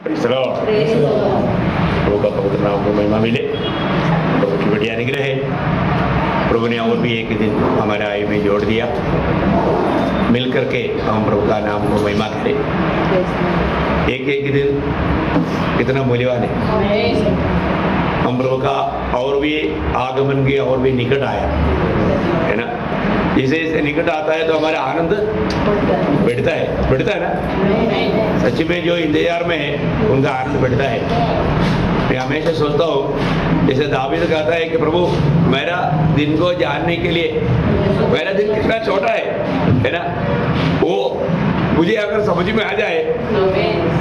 प्रभु का पवित्र नाम को महिमा मिले। प्रभु की बढ़िया निग्रह है। प्रभु ने और भी एक दिन हमारे आयु में जोड़ दिया। मिल करके हम प्रभु का नाम को महिमा करें। एक एक दिन कितना मूल्यवान है। हम प्रभु का और भी आगमन के और भी निकट आया है ना। जैसे जैसे निकट आता है तो हमारा आनंद बढ़ता है ना। सच में जो इंतजार में है उनका आनंद बढ़ता है। मैं हमेशा सोचता हूँ, जैसे दावीद कहता है कि प्रभु मेरा दिन को जानने के लिए, मेरा दिन कितना छोटा है ना, वो मुझे अगर समझ में आ जाए,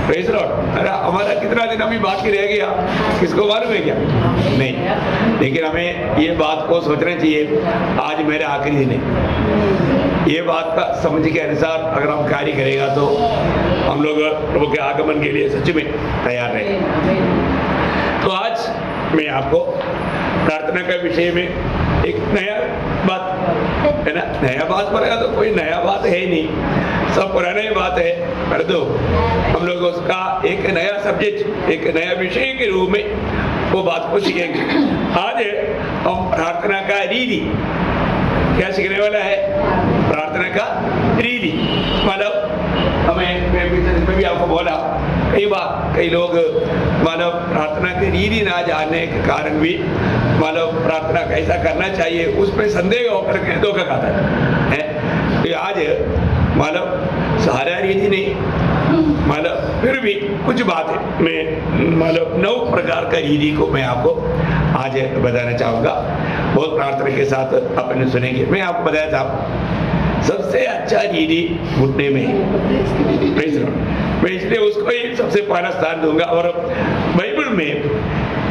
प्रेज़ लॉर्ड, अरे हमारा कितना दिन अभी बाकी रह गया किसको मालूम है क्या? नहीं, लेकिन हमें ये बात को सोचना चाहिए, आज मेरा आखिरी दिन है। ये बात का समझ के अनुसार अगर हम कार्य करेगा तो हम लोग प्रभु के आगमन के लिए सच में तैयार रहें। तो आज मैं आपको प्रार्थना के विषय में एक नया बात है ना, नया बात पड़ेगा तो कोई नया बात है ही नहीं, सब पुराना ही बात है। कर दो हम लोग उसका एक नया सब्जेक्ट, एक नया विषय के रूप में वो बात को सीखेंगे। आज हम प्रार्थना का रीति क्या सीखने वाला है? प्रार्थना का रीति मतलब हमें भी आपको बोला कई बार कई लोग मानव प्रार्थना की रीति ना जानने के कारण भी मानव प्रार्थना कैसा करना चाहिए उसमें संदेह होकर के धोखा खाता है। तो आज मानव सारा रीति नहीं, मानव फिर भी कुछ बात है, मैं मानव 9 प्रकार का रीति को मैं आपको आज बताना चाहूँगा। बहुत प्रार्थना के साथ अपने सुनेंगे। मैं आपको बताया था सबसे अच्छा रीति घुटने में है। मैं इसलिए उसको ही सबसे पहला स्थान दूंगा। और बाइबल में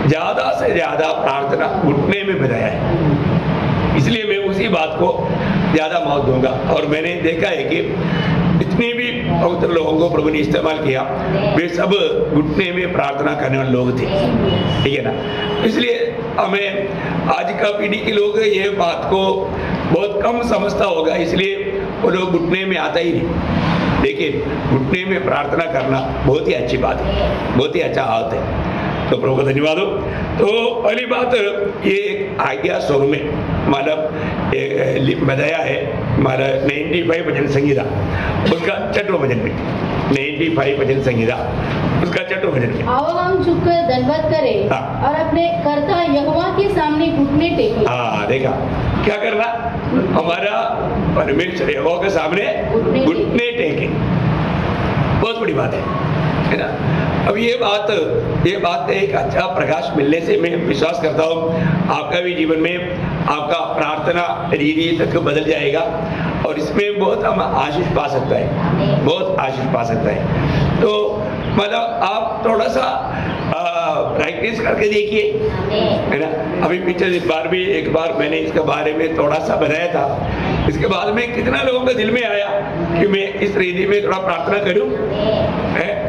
ज्यादा से ज्यादा प्रार्थना घुटने में बताया है, इसलिए मैं उसी बात को ज्यादा महत्व दूंगा। और मैंने देखा है कि जितने भी पवित्र लोगों को प्रभु ने इस्तेमाल किया वे सब घुटने में प्रार्थना करने वाले लोग थे, ठीक है ना। इसलिए हमें आज का पीढ़ी के लोग ये बात को बहुत कम समझता होगा, इसलिए वो लोग घुटने में आता ही नहीं। लेकिन घुटने में प्रार्थना करना बहुत ही अच्छी बात है, बहुत ही अच्छा हालत है। तो प्रभु को धन्यवाद हो। तो पहली बात ये आज्ञा स्वर में मतलब बताया है हमारा 95 भजन संगीता उसका 6वां भजन में, 95 भजन संगीता उसका 6वां भजन में आओ हम झुककर दंडवत करें और अपने कर्ता यहोवा के सामने घुटने टेकें। हाँ देखा क्या करना, हमारा परमेश्वर यहोवा के सामने घुटने टेकें। बहुत बड़ी बात है ना। अब ये बात एक अच्छा प्रकाश मिलने से मैं विश्वास करता हूँ आपका भी जीवन में आपका प्रार्थना रीति तक बदल जाएगा और इसमें बहुत हम आशीष पा सकता है, बहुत आशीष पा सकता है। तो मतलब आप थोड़ा सा प्रैक्टिस करके देखिए, है ना। अभी पिछले बार भी एक बार मैंने इसके बारे में थोड़ा सा बताया था, इसके बाद में कितना लोगों के दिल में आया कि मैं इस रीति में थोड़ा प्रार्थना करूं।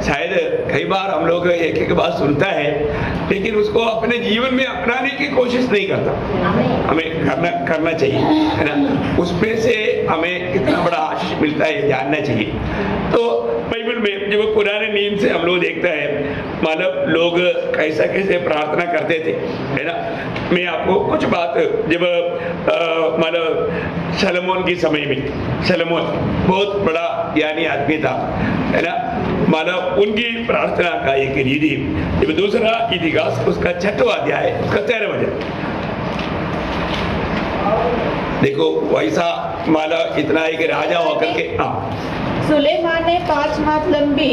शायद कई बार हम लोग एक एक बात सुनता है लेकिन उसको अपने जीवन में अपनाने की कोशिश नहीं करता। हमें करना चाहिए, है ना। उसमें से हमें कितना बड़ा आशीष मिलता है जानना चाहिए। तो बाइबल में जब पुराने नियम से हम लोग देखते हैं मानव लोग कैसा कैसे प्रार्थना करते थे, है ना। मैं आपको कुछ बात जब मानव शलोमोन के समय में, शलोमोन बहुत बड़ा ज्ञानी आदमी था, है ना। मानव उनकी प्रार्थना का एक रीति जब दूसरा इतिहास उसका 6वां अध्याय उसका 13वां वचन देखो, वैसा मानव इतना एक राजा होकर के सुलेमान ने 5 हाथ लंबी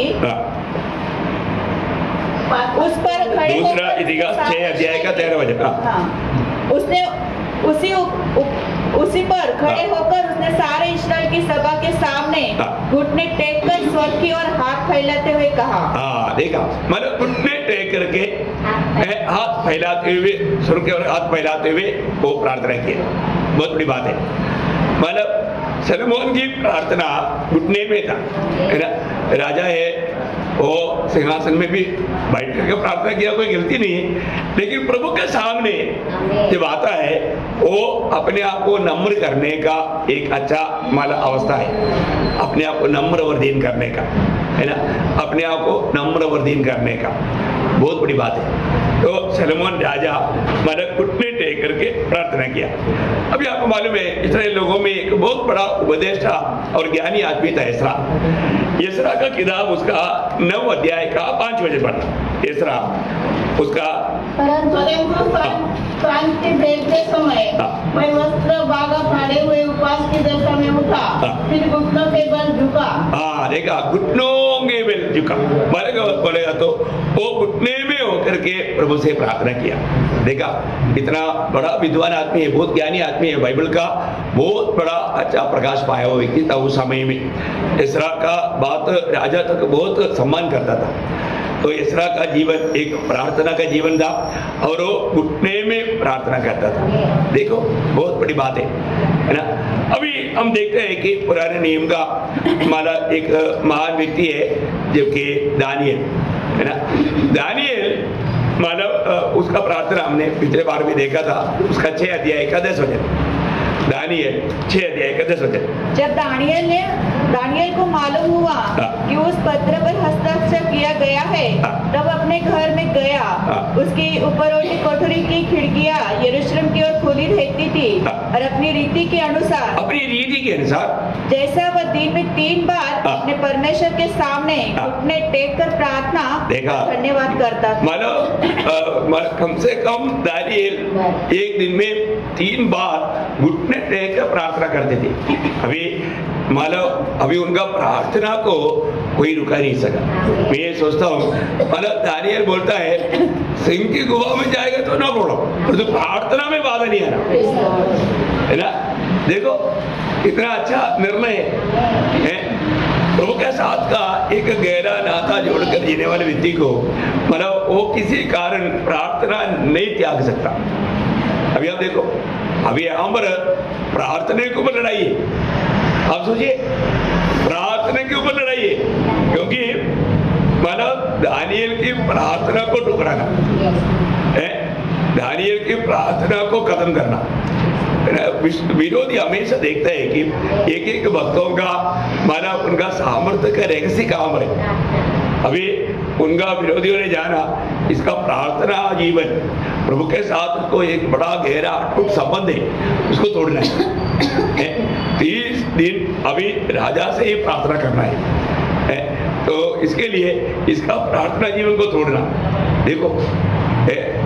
उस पर खड़े दूसरा इतिहास 6 अध्याय का 13वां वचन उसने उसी पर खड़े होकर उसने सारे इस्राएल की सभा के सामने घुटने टेक कर स्वर की और हाथ फैलाते हुए कहा। देखा मतलब घुटने टेक करके हाथ फैलाते हुए, स्वर की और हाथ फैलाते हुए वो प्रार्थना की। बहुत बड़ी बात है। मतलब शलोमोन की प्रार्थना घुटने में था, है ना। राजा है वो सिंहासन में भी बैठ करके प्रार्थना किया, कोई गलती नहीं है। लेकिन प्रभु के सामने जब आता है वो अपने आप को नम्र करने का एक अच्छा माला अवस्था है, अपने आप को नम्र और दीन करने का, है ना, अपने आप को नम्र वर्दीन करने का, बहुत बड़ी बात है। तो सलोमन राजा मतलब घुटने टेक करके प्रार्थना किया। अभी आपको मालूम है इस्राएल लोगों में एक बहुत बड़ा उपदेष्टा और ज्ञानी आदमी था एसरा। एसरा का किताब उसका 9 अध्याय का 5 बजे पढ़ना। एसरा उसका क्रांति देखते समय मैं वस्त्र बागा फाड़े हुए उपवास की दशा में उठा, फिर घुटनों के बल झुका। हाँ देखा, घुटनों के बल झुका बोलेगा तो वो घुटने में होकर के प्रभु से प्रार्थना किया। देखा, इतना बड़ा विद्वान आदमी है, बहुत ज्ञानी आदमी है, बाइबल का बहुत बड़ा अच्छा प्रकाश पाया हुआ व्यक्ति था उस समय में। एसरा का बात राजा तक बहुत सम्मान करता था। तो एसरा का जीवन एक प्रार्थना का जीवन था और वो घुटने में प्रार्थना करता था। देखो बहुत बड़ी बात है ना। अभी हम देखते हैं कि पुराने नियम का हमारा एक महान व्यक्ति है जबकि दानियल, है ना। दानियल मानव उसका प्रार्थना हमने पिछले बार भी देखा था, उसका 6 अध्याय का 10 वचन। दानियल 6 अध्याय का 10 वचन। जब दानियल को मालूम हुआ कि उस पत्र पर हस्ताक्षर किया गया है, तब अपने घर में गया। उसकी ऊपरवाली कोठरी की खिड़कियां यरूशलेम की ओर खुली रहती थी और अपनी रीति के अनुसार जैसा वह दिन में 3 बार अपने परमेश्वर के सामने घुटने टेक कर प्रार्थना धन्यवाद करता था। मानो कम से कम दानियल एक दिन में 3 बार घुटने टेक कर प्रार्थना करते थे। अभी उनका प्रार्थना को कोई रुका नहीं सका। मैं ये सोचता हूँ, मतलब दानियल बोलता है सिंह की गुफा में जाएगा तो ना बोलो, तो प्रार्थना में बाधा नहीं आना, है ना। देखो कितना अच्छा निर्णय है। प्रभु के साथ का एक गहरा नाता जोड़कर जीने वाले व्यक्ति को मतलब वो किसी कारण प्रार्थना नहीं त्याग सकता। अभी आप देखो, अभी यहाँ पर प्रार्थना के ऊपर लड़ाई है। आप सोचिए, प्रार्थना के ऊपर लड़ाई है, क्योंकि मतलब दानियल की प्रार्थना को ठुकराना है, दानियल की प्रार्थना को खत्म करना। विरोधी हमेशा देखता है कि एक भक्तों का माना उनका सामर्थ्य का रहस्य काम है। अभी उनका विरोधियों ने जाना इसका प्रार्थना जीवन प्रभु के साथ उसको एक बड़ा गहरा अटूट संबंध है, उसको तोड़ना है। 30 दिन अभी राजा से ही प्रार्थना करना है, तो इसके लिए इसका प्रार्थना जीवन को तोड़ना देखो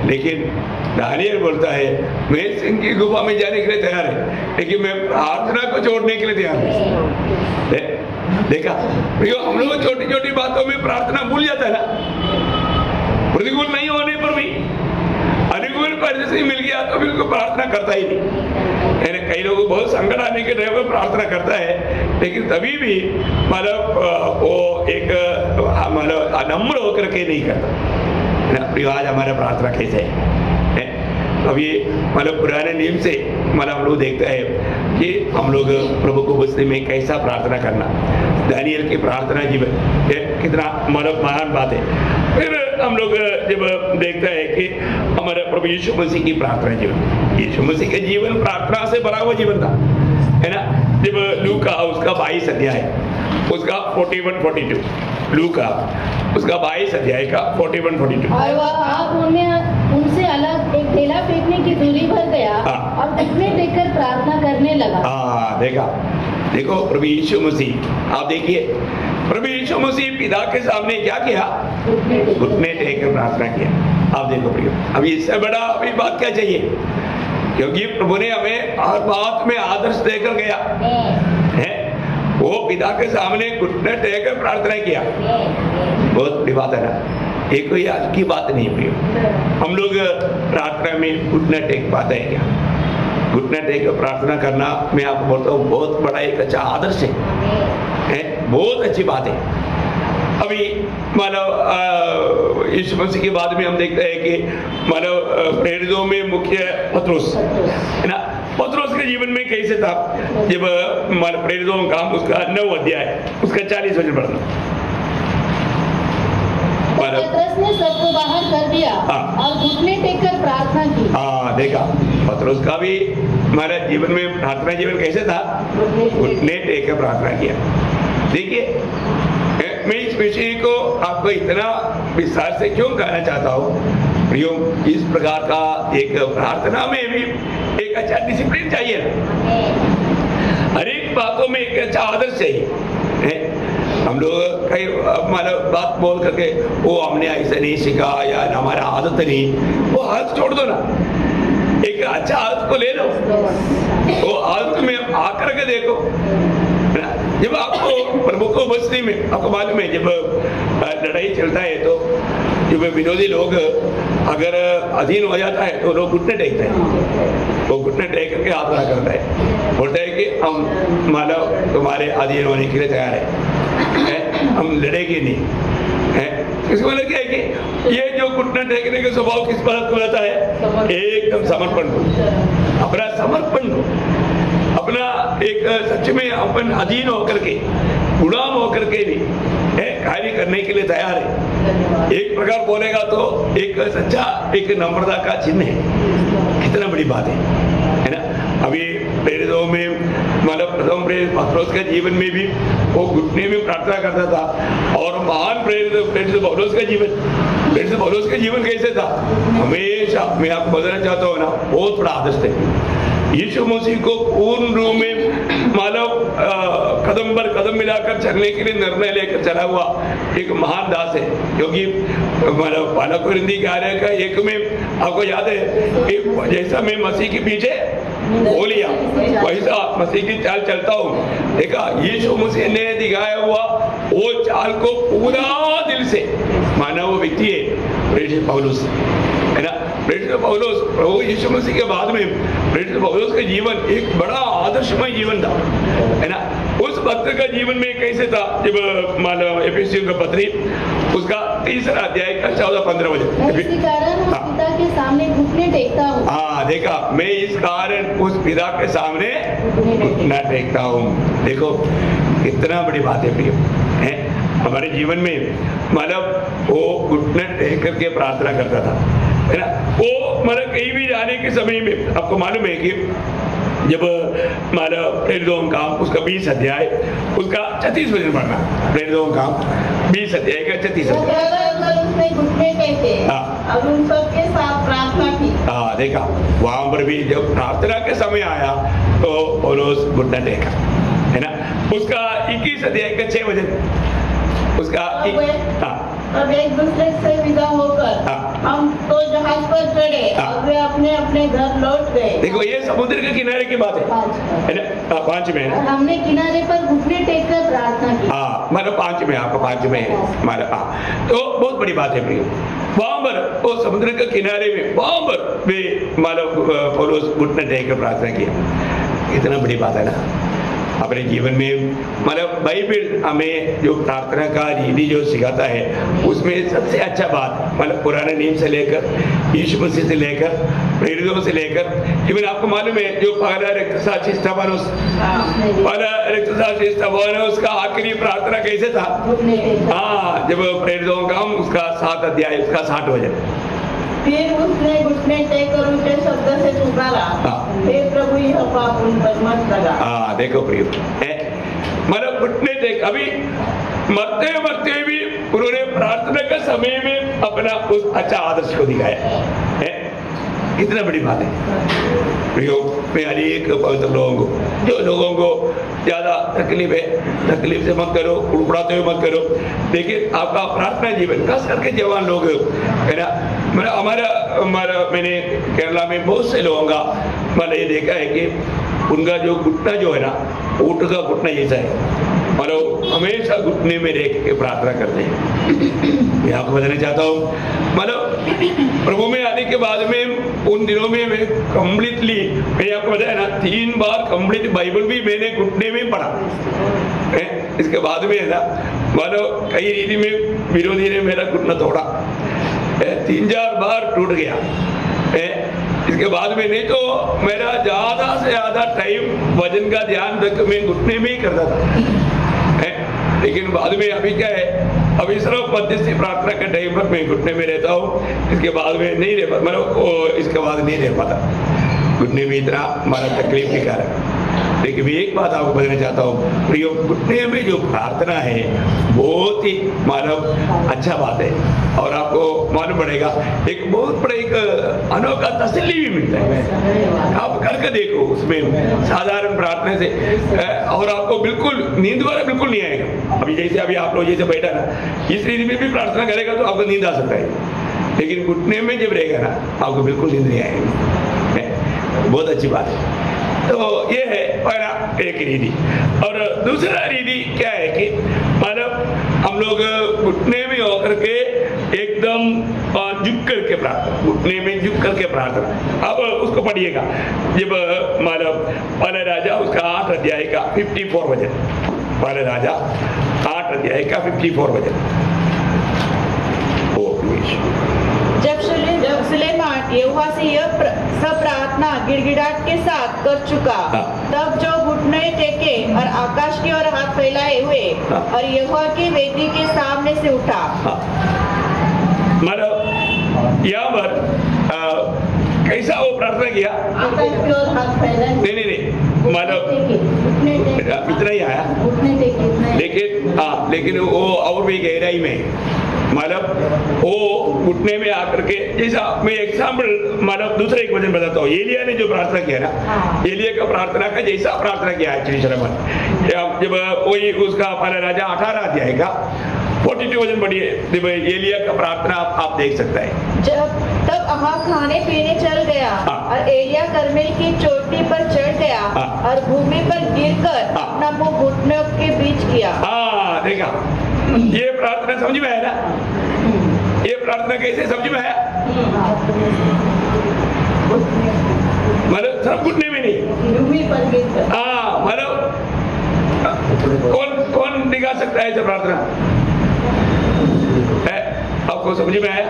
लेकिन दानियल बोलता है मैं सिंह की गुफा में जाने के लिए तैयार है, लेकिन मैं प्रार्थना को छोड़ने के लिए तैयार है। देखा हम लोग छोटी छोटी बातों में प्रार्थना भूल जाता है ना। प्रतिकूल नहीं होने पर भी अनुकूल परिस्थिति मिल गया तो भी उनको प्रार्थना करता ही नहीं। कई लोगों बहुत संकट आने के टाइम में प्रार्थना करता है, लेकिन तभी भी मतलब वो एक मतलब अनम्र होकर के नहीं करता। रिवाज हमारा प्रार्थना कैसे है। अभी मतलब पुराने नियम से मतलब हम लोग देखते हैं कि हम लोग प्रभु को बुझने में कैसा प्रार्थना करना। दानियल की प्रार्थना जीवन कितना मतलब महान बात है। फिर हम लोग जब देखते हैं कि हमारे प्रभु यीशु मसीह की प्रार्थना जीवन, यीशु मसीह के जीवन प्रार्थना से भरा हुआ जीवन था, है ना। जब लूका उसका 22 अध्याय उसका 41-42, लूका उसका 22 अध्याय का 41-42। और वह आप उनसे अलग एक ढेला फेंकने की दूरी पर गया और घुटने टेककर प्रार्थना करने लगा। हाँ देखो प्रभु यीशु मसीह, आप देखिए प्रभु यीशु मसीह पिता के सामने क्या किया, घुटने टेककर प्रार्थना किया। आप देखो प्रियो, अब इससे बड़ा अभी बात क्या चाहिए, क्योंकि प्रभु ने हमें हर बात में आदर्श देकर गया है। वो पिता के सामने घुटने टेककर प्रार्थना किया, बहुत बड़ी बात है ना। ये कोई आज की बात नहीं प्रियो। हम लोग प्रार्थना में घुटने टेक पाते हैं क्या? घुटने टेक कर प्रार्थना करना मैं आपको बोलता हूँ बहुत बड़ा एक अच्छा आदर्श है, बहुत अच्छी बात है। अभी मानव यीशु मसीह के बाद में हम देखते हैं कि मानव प्रेरितों में मुख्य पतरस है ना। पतरस के जीवन में कैसे था, जब मानव प्रेरितों का काम उसका 9 अध्याय उसका 40 वचन पढ़ना। पतरस ने सबको बाहर कर दिया और घुटने टेककर प्रार्थना की। हाँ देखा, पतरस का भी हमारे जीवन में प्रार्थना जीवन कैसे था, घुटने टेककर प्रार्थना किया। देखिए मैं इस विषय को आपको इतना विस्तार से क्यों कहना चाहता हूँ प्रियो, इस प्रकार का एक प्रार्थना में भी एक अच्छा डिसिप्लिन चाहिए ना, हर एक बातों में एक अच्छा आदर्श चाहिए। हम लोग कई हमारा बात बोल करके वो हमने ऐसा नहीं सीखा या हमारा आदत नहीं, वो आदत छोड़ दो ना, एक अच्छा आदत को ले लो, वो आदत में आकर के देखो। जब आपको प्रभु को बचने में आपको मालूम है, जब लड़ाई चलता है तो जब विरोधी लोग अगर अधीन हो जाता है तो लोग घुटने टेकते हैं, वो घुटने टेक करके हाथ खड़ा करता है, बोलता है कि हम मानव तुम्हारे अधीन होने के लिए तैयार है, हम लड़ेंगे नहीं है। इसका मतलब क्या है कि ये जो घुटने टेकने का स्वभाव किस बात को रहता है, एकदम समर्पण को, अपना समर्पण को, अपना एक सच में अपन अधीन होकर के गुलाम होकर के भी कार्य करने के लिए तैयार है। एक प्रकार बोलेगा तो एक सच्चा एक नम्रता का चिन्ह है। कितना बड़ी बात है ना। अभी प्रेरितों में मतलब प्रथम प्रेरित पत्रोस के जीवन में भी वो घुटने में प्रार्थना करता था, और महान प्रेरित पौलुस का जीवन कैसे था, हमेशा मैं आपको बताना चाहता हूँ ना, बहुत बड़ा आदर्श है। यीशु मसीह को पूर्ण रूप में मानव कदम पर कदम मिलाकर चलने के लिए निर्णय लेकर चला हुआ एक महान दास है, क्योंकि मानव बालक वृंदी कार्य का एक में आपको याद है कि जैसा मैं मसीह के पीछे हो लिया वैसा मसीह की चाल चलता हूँ। देखा यीशु मसीह ने दिखाया हुआ वो चाल को पूरा दिल से माना वो व्यक्ति है प्रेरित पौलुस, है ना। प्रेरित पौलुस प्रभु यीशु मसीह के बाद में प्रेरित पौलुस का जीवन एक बड़ा आदर्शमय जीवन था, है ना। उस भक्त का जीवन में कैसे था, जब मानो एफेसियों का पत्री उसका 3 अध्याय का 14-15 वचन, इसी कारण उस पिता के सामने घुटने टेकता हूँ। हाँ देखा, मैं इस कारण उस पिता के सामने घुटना टेकता हूँ। देखो कितना बड़ी बात है प्रिय, है हमारे जीवन में मतलब वो घुटने टेक करके प्रार्थना करता था, है ना। वो मतलब कहीं भी जाने के समय में आपको मालूम है कि जब मानो प्रेरितों का काम उसका 20 अध्याय उसका 36 वचन पढ़ना, प्रेरितों का काम 20 अध्याय का 36 उसने घुटने टेके और उन सबके साथ प्रार्थना की। हाँ देखा, वहां पर भी जब प्रार्थना के समय आया तो पौलुस घुटना टेका, है ना। उसका 21 अध्याय का 6 वचन उसका अब एक दूसरे से विदा होकर हम तो जहाज पर चढ़े और वे अपने अपने घर लौट गए। देखो ये समुद्र के किनारे की बात है ना, 5 में है। हमने किनारे पर घुटने टेक कर प्रार्थना की। हाँ मतलब 5 में, आपका 5 में है हमारा। हाँ तो बहुत बड़ी बात है प्रिय, वहां पर वो समुद्र के किनारे में वहां पर वे मानव पौलुस घुटने टेक कर प्रार्थना किया। इतना बड़ी बात है ना। अपने जीवन में मतलब बाइबल हमें जो प्रार्थना का रीति जो सिखाता है उसमें सबसे अच्छा बात मतलब पुराने नियम से लेकर यीशु मसीह से लेकर प्रेरितों से लेकर इवन आपको मालूम है जो पहला रक्तसाक्षी स्तेफानोस का आखिरी प्रार्थना कैसे था। हाँ जब प्रेरितों का उसका 7 अध्याय उसका 60 वचन, फिर उसने घुटने टेकर ऊंचे शब्द से पुकारा, हे प्रभु यह पाप उन पर मत लगा। हाँ देखो प्रिय, मतलब घुटने टेक, अभी मरते मरते भी उन्होंने प्रार्थना के समय में अपना उस अच्छा आदर्श को दिखाया है। कितना बड़ी बात है प्रियो। मैं अनेक पवित्र लोगों को जो लोगों को ज्यादा तकलीफ है, तकलीफ से मत करो, उड़पड़ाते हुए मत करो, लेकिन आपका प्रार्थना जीवन खास करके जवान लोग है ना। हमारा मैंने केरला में बहुत से लोगों का मैंने ये देखा है कि उनका जो घुटना जो है ना ऊँट का घुटना जैसा है, मतलब हमेशा घुटने में रह के प्रार्थना करते हैं। मैं आपको बताना चाहता हूँ मतलब प्रभु में आने के बाद में उन दिनों में मैं कम्प्लीटली, मैंने आपको बताया ना 3 बार कंप्लीट बाइबल भी मैंने घुटने में पढ़ा है। इसके बाद में है ना मतलब कई रीति में विरोधी ने मेरा घुटना तोड़ा, 3-4 बार टूट गया है। इसके बाद में नहीं तो मेरा ज्यादा से ज्यादा टाइम वजन का ध्यान रख मैं घुटने में ही करता था है। लेकिन बाद में अभी क्या है, अभी सिर्फ मध्यस्थी प्रार्थना के टाइम पर मैं घुटने में रहता हूँ। इसके बाद में नहीं रह पाता, मतलब इसके बाद नहीं रह पाता घुटने में, इतना हमारा तकलीफ के कारण लेकिन मैं एक बात आपको बताना चाहता हूँ, प्रियो, घुटने में जो प्रार्थना है बहुत ही मानव अच्छा बात है, और आपको मालूम पड़ेगा एक बहुत बड़ा एक अनोखा तसल्ली भी मिलता है। आप करके देखो उसमें साधारण प्रार्थना से, और आपको बिल्कुल नींद वाला बिल्कुल नहीं आएगा। अभी जैसे अभी आप लोग जैसे बैठा ना, इस रीति में भी प्रार्थना करेगा तो आपको नींद आ सकता है, लेकिन घुटने में जब रहेगा ना आपको बिल्कुल नींद नहीं आएगी। बहुत अच्छी बात है। तो ये है पहला एक रीति। और दूसरा रीति क्या है कि मतलब हम लोग घुटने में होकर के एकदम झुक करके प्रार्थना, घुटने में झुक करके प्रार्थना। अब उसको पढ़िएगा, जब मतलब पहले राजा उसका 8 अध्याय का 54 वचन, पहले राजा 8 अध्याय का 54 वचन। जब सुलेमान यहोवा से यह सब प्रार्थना गिड़गिड़ाहट के साथ कर चुका, तब जो घुटने टेके और आकाश की ओर हाथ फैलाए हुए और यहोवा की वेदी के सामने से उठा। मतलब यहाँ पर कैसा वो प्रार्थना किया? आकाश की ओर हाथ फैलाए। नहीं, मतलब इतना ही आया, लेकिन वो और भी गहराई में, मतलब वो घुटने में आकर के, जैसा मैं एग्जाम्पल मतलब दूसरा एक वचन बताता हूँ। एलिया ने जो प्रार्थना किया ना, एलिया का प्रार्थना का जैसा प्रार्थना किया है श्रमण, जब वही उसका पहला राजा 18 अध्याय का 42 वचन पढ़िए, जब एलिया का प्रार्थना आप देख सकता है। तब अहाब खाने पीने चल गया और एलिया कर्मेल की चोटी पर चढ़ गया और भूमि पर गिरकर अपना मुंह घुटनों के बीच किया। देखा, ये प्रार्थना समझ में आया ना? ये प्रार्थना कैसे समझ में आया? मतलब सब घुटने में नहीं, भूमि पर गिरकर। मतलब कौन दिखा सकता है ऐसा प्रार्थना? आपको समझ में आया?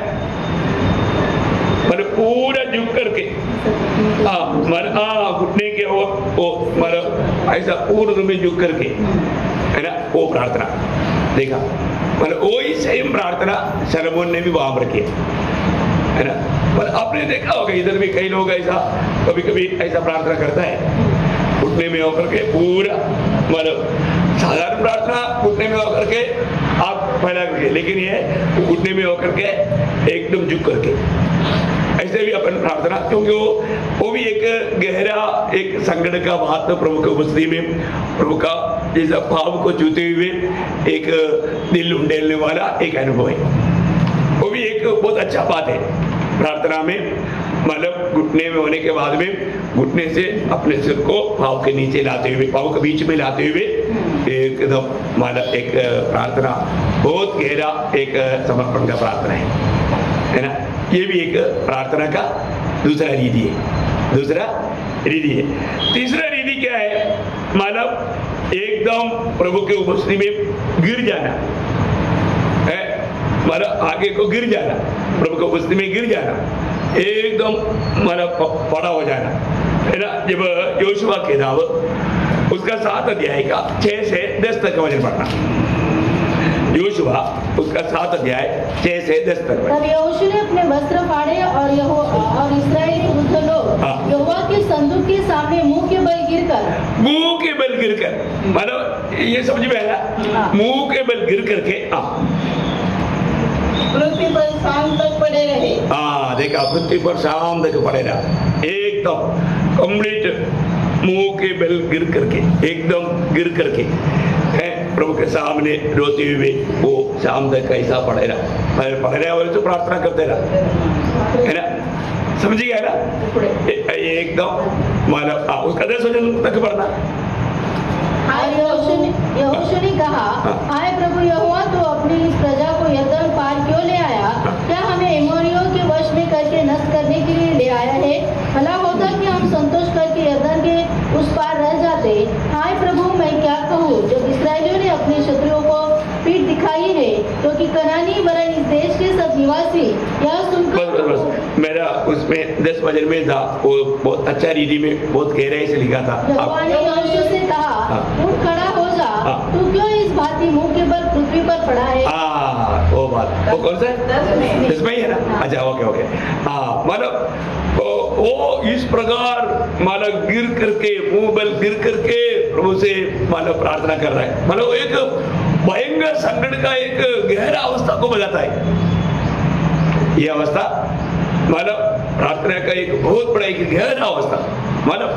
मतलब पूरा झुक करके, घुटने के मतलब ऐसा पूर्ण में झुक करके, है ना, वो प्रार्थना देखा। मतलब वही सेम प्रार्थना शलोमोन ने भी वहां पर किया, है ना। पर आपने देखा होगा इधर भी कई लोग ऐसा कभी कभी ऐसा प्रार्थना करता है, घुटने में होकर के पूरा, मतलब साधारण प्रार्थना घुटने में होकर के आप फैला करके, लेकिन ये घुटने में होकर के एकदम झुक करके, ऐसे भी अपन प्रार्थना, क्योंकि वो भी एक गहरा एक संकट का बात प्रभु की उपस्थिति में, प्रभु का जैसा भाव को छूते हुए एक दिल उंडेलने वाला एक अनुभव है। वो भी एक बहुत अच्छा बात है प्रार्थना में, मतलब घुटने में होने के बाद में घुटने से अपने सिर को भाव के नीचे लाते हुए, भाव के बीच में लाते हुए एकदम मतलब एक प्रार्थना, बहुत गहरा एक समर्पण का प्रार्थना है ना। ये भी एक प्रार्थना का दूसरा रीति है, दूसरा रीति है। तीसरा रीति क्या है? मतलब एकदम प्रभु के उपस्थिति में गिर जाना है, मतलब आगे को गिर जाना, प्रभु के उपस्थिति में गिर जाना, एकदम मतलब पड़ा हो जाना, है ना। जब योशुआ के नाम उसका 7 अध्याय का 6 से 10 तक का वचन पढ़ना, योशुआ उसका 7 अध्याय 6 से 10 तक। तब यहोशू ने अपने वस्त्र फाड़े और इस्राएली वृद्ध लोग यहोवा के संदूक के सामने मुंह के बल गिरकर, मतलब ये समझ में आया, मुंह के बल गिर करके पृथ्वी पर शाम तक पड़े रहे। देखा, पृथ्वी पर शाम तक पड़े रहा, एकदम कंप्लीट मुंह के बल गिर करके, एकदम गिर करके है प्रभु के सामने रोते हुए वो शाम तक कैसा पड़े रहा और तो प्रार्थना करते रहा, है ना। समझिए ना, एकदम मतलब उसका 10 वचन तक पढ़ना। यहोशू ने कहा, हाय प्रभु यहोवा, तो अपनी इस प्रजा को यरदन पार क्यों ले आया? क्या हमें एमोरियों के वश में करके नष्ट करने के लिए ले आया है? भला होता कि हम संतोष करके यरदन के उस पार रह जाते। हाय प्रभु, मैं क्या कहूँ? जब इस्राएलियों ने अपने शत्रुओं को पीठ दिखाई है, क्योंकि कनानी वरन इस देश के सब निवासी यह सुनकर, बस मेरा उसमें 10 वचन में था, वो बहुत अच्छा रीति में बहुत गहराई से लिखा था। यहोवा ने यहोशू से कहा, उठ खड़ा हो होगा तो क्यों इस भांति मुंह के बल पृथ्वी पर पड़ा है? वो बात वो कौन सा है? इसमें ही है ना? अच्छा ओके हाँ, मतलब वो इस प्रकार मतलब गिर करके मुंह बल गिर करके प्रभु से मतलब प्रार्थना कर रहा है। मतलब एक भयंकर संकट का एक गहरा अवस्था को बताता है। ये अवस्था मतलब प्रार्थना का एक बहुत बड़ा एक गहरा अवस्था, मतलब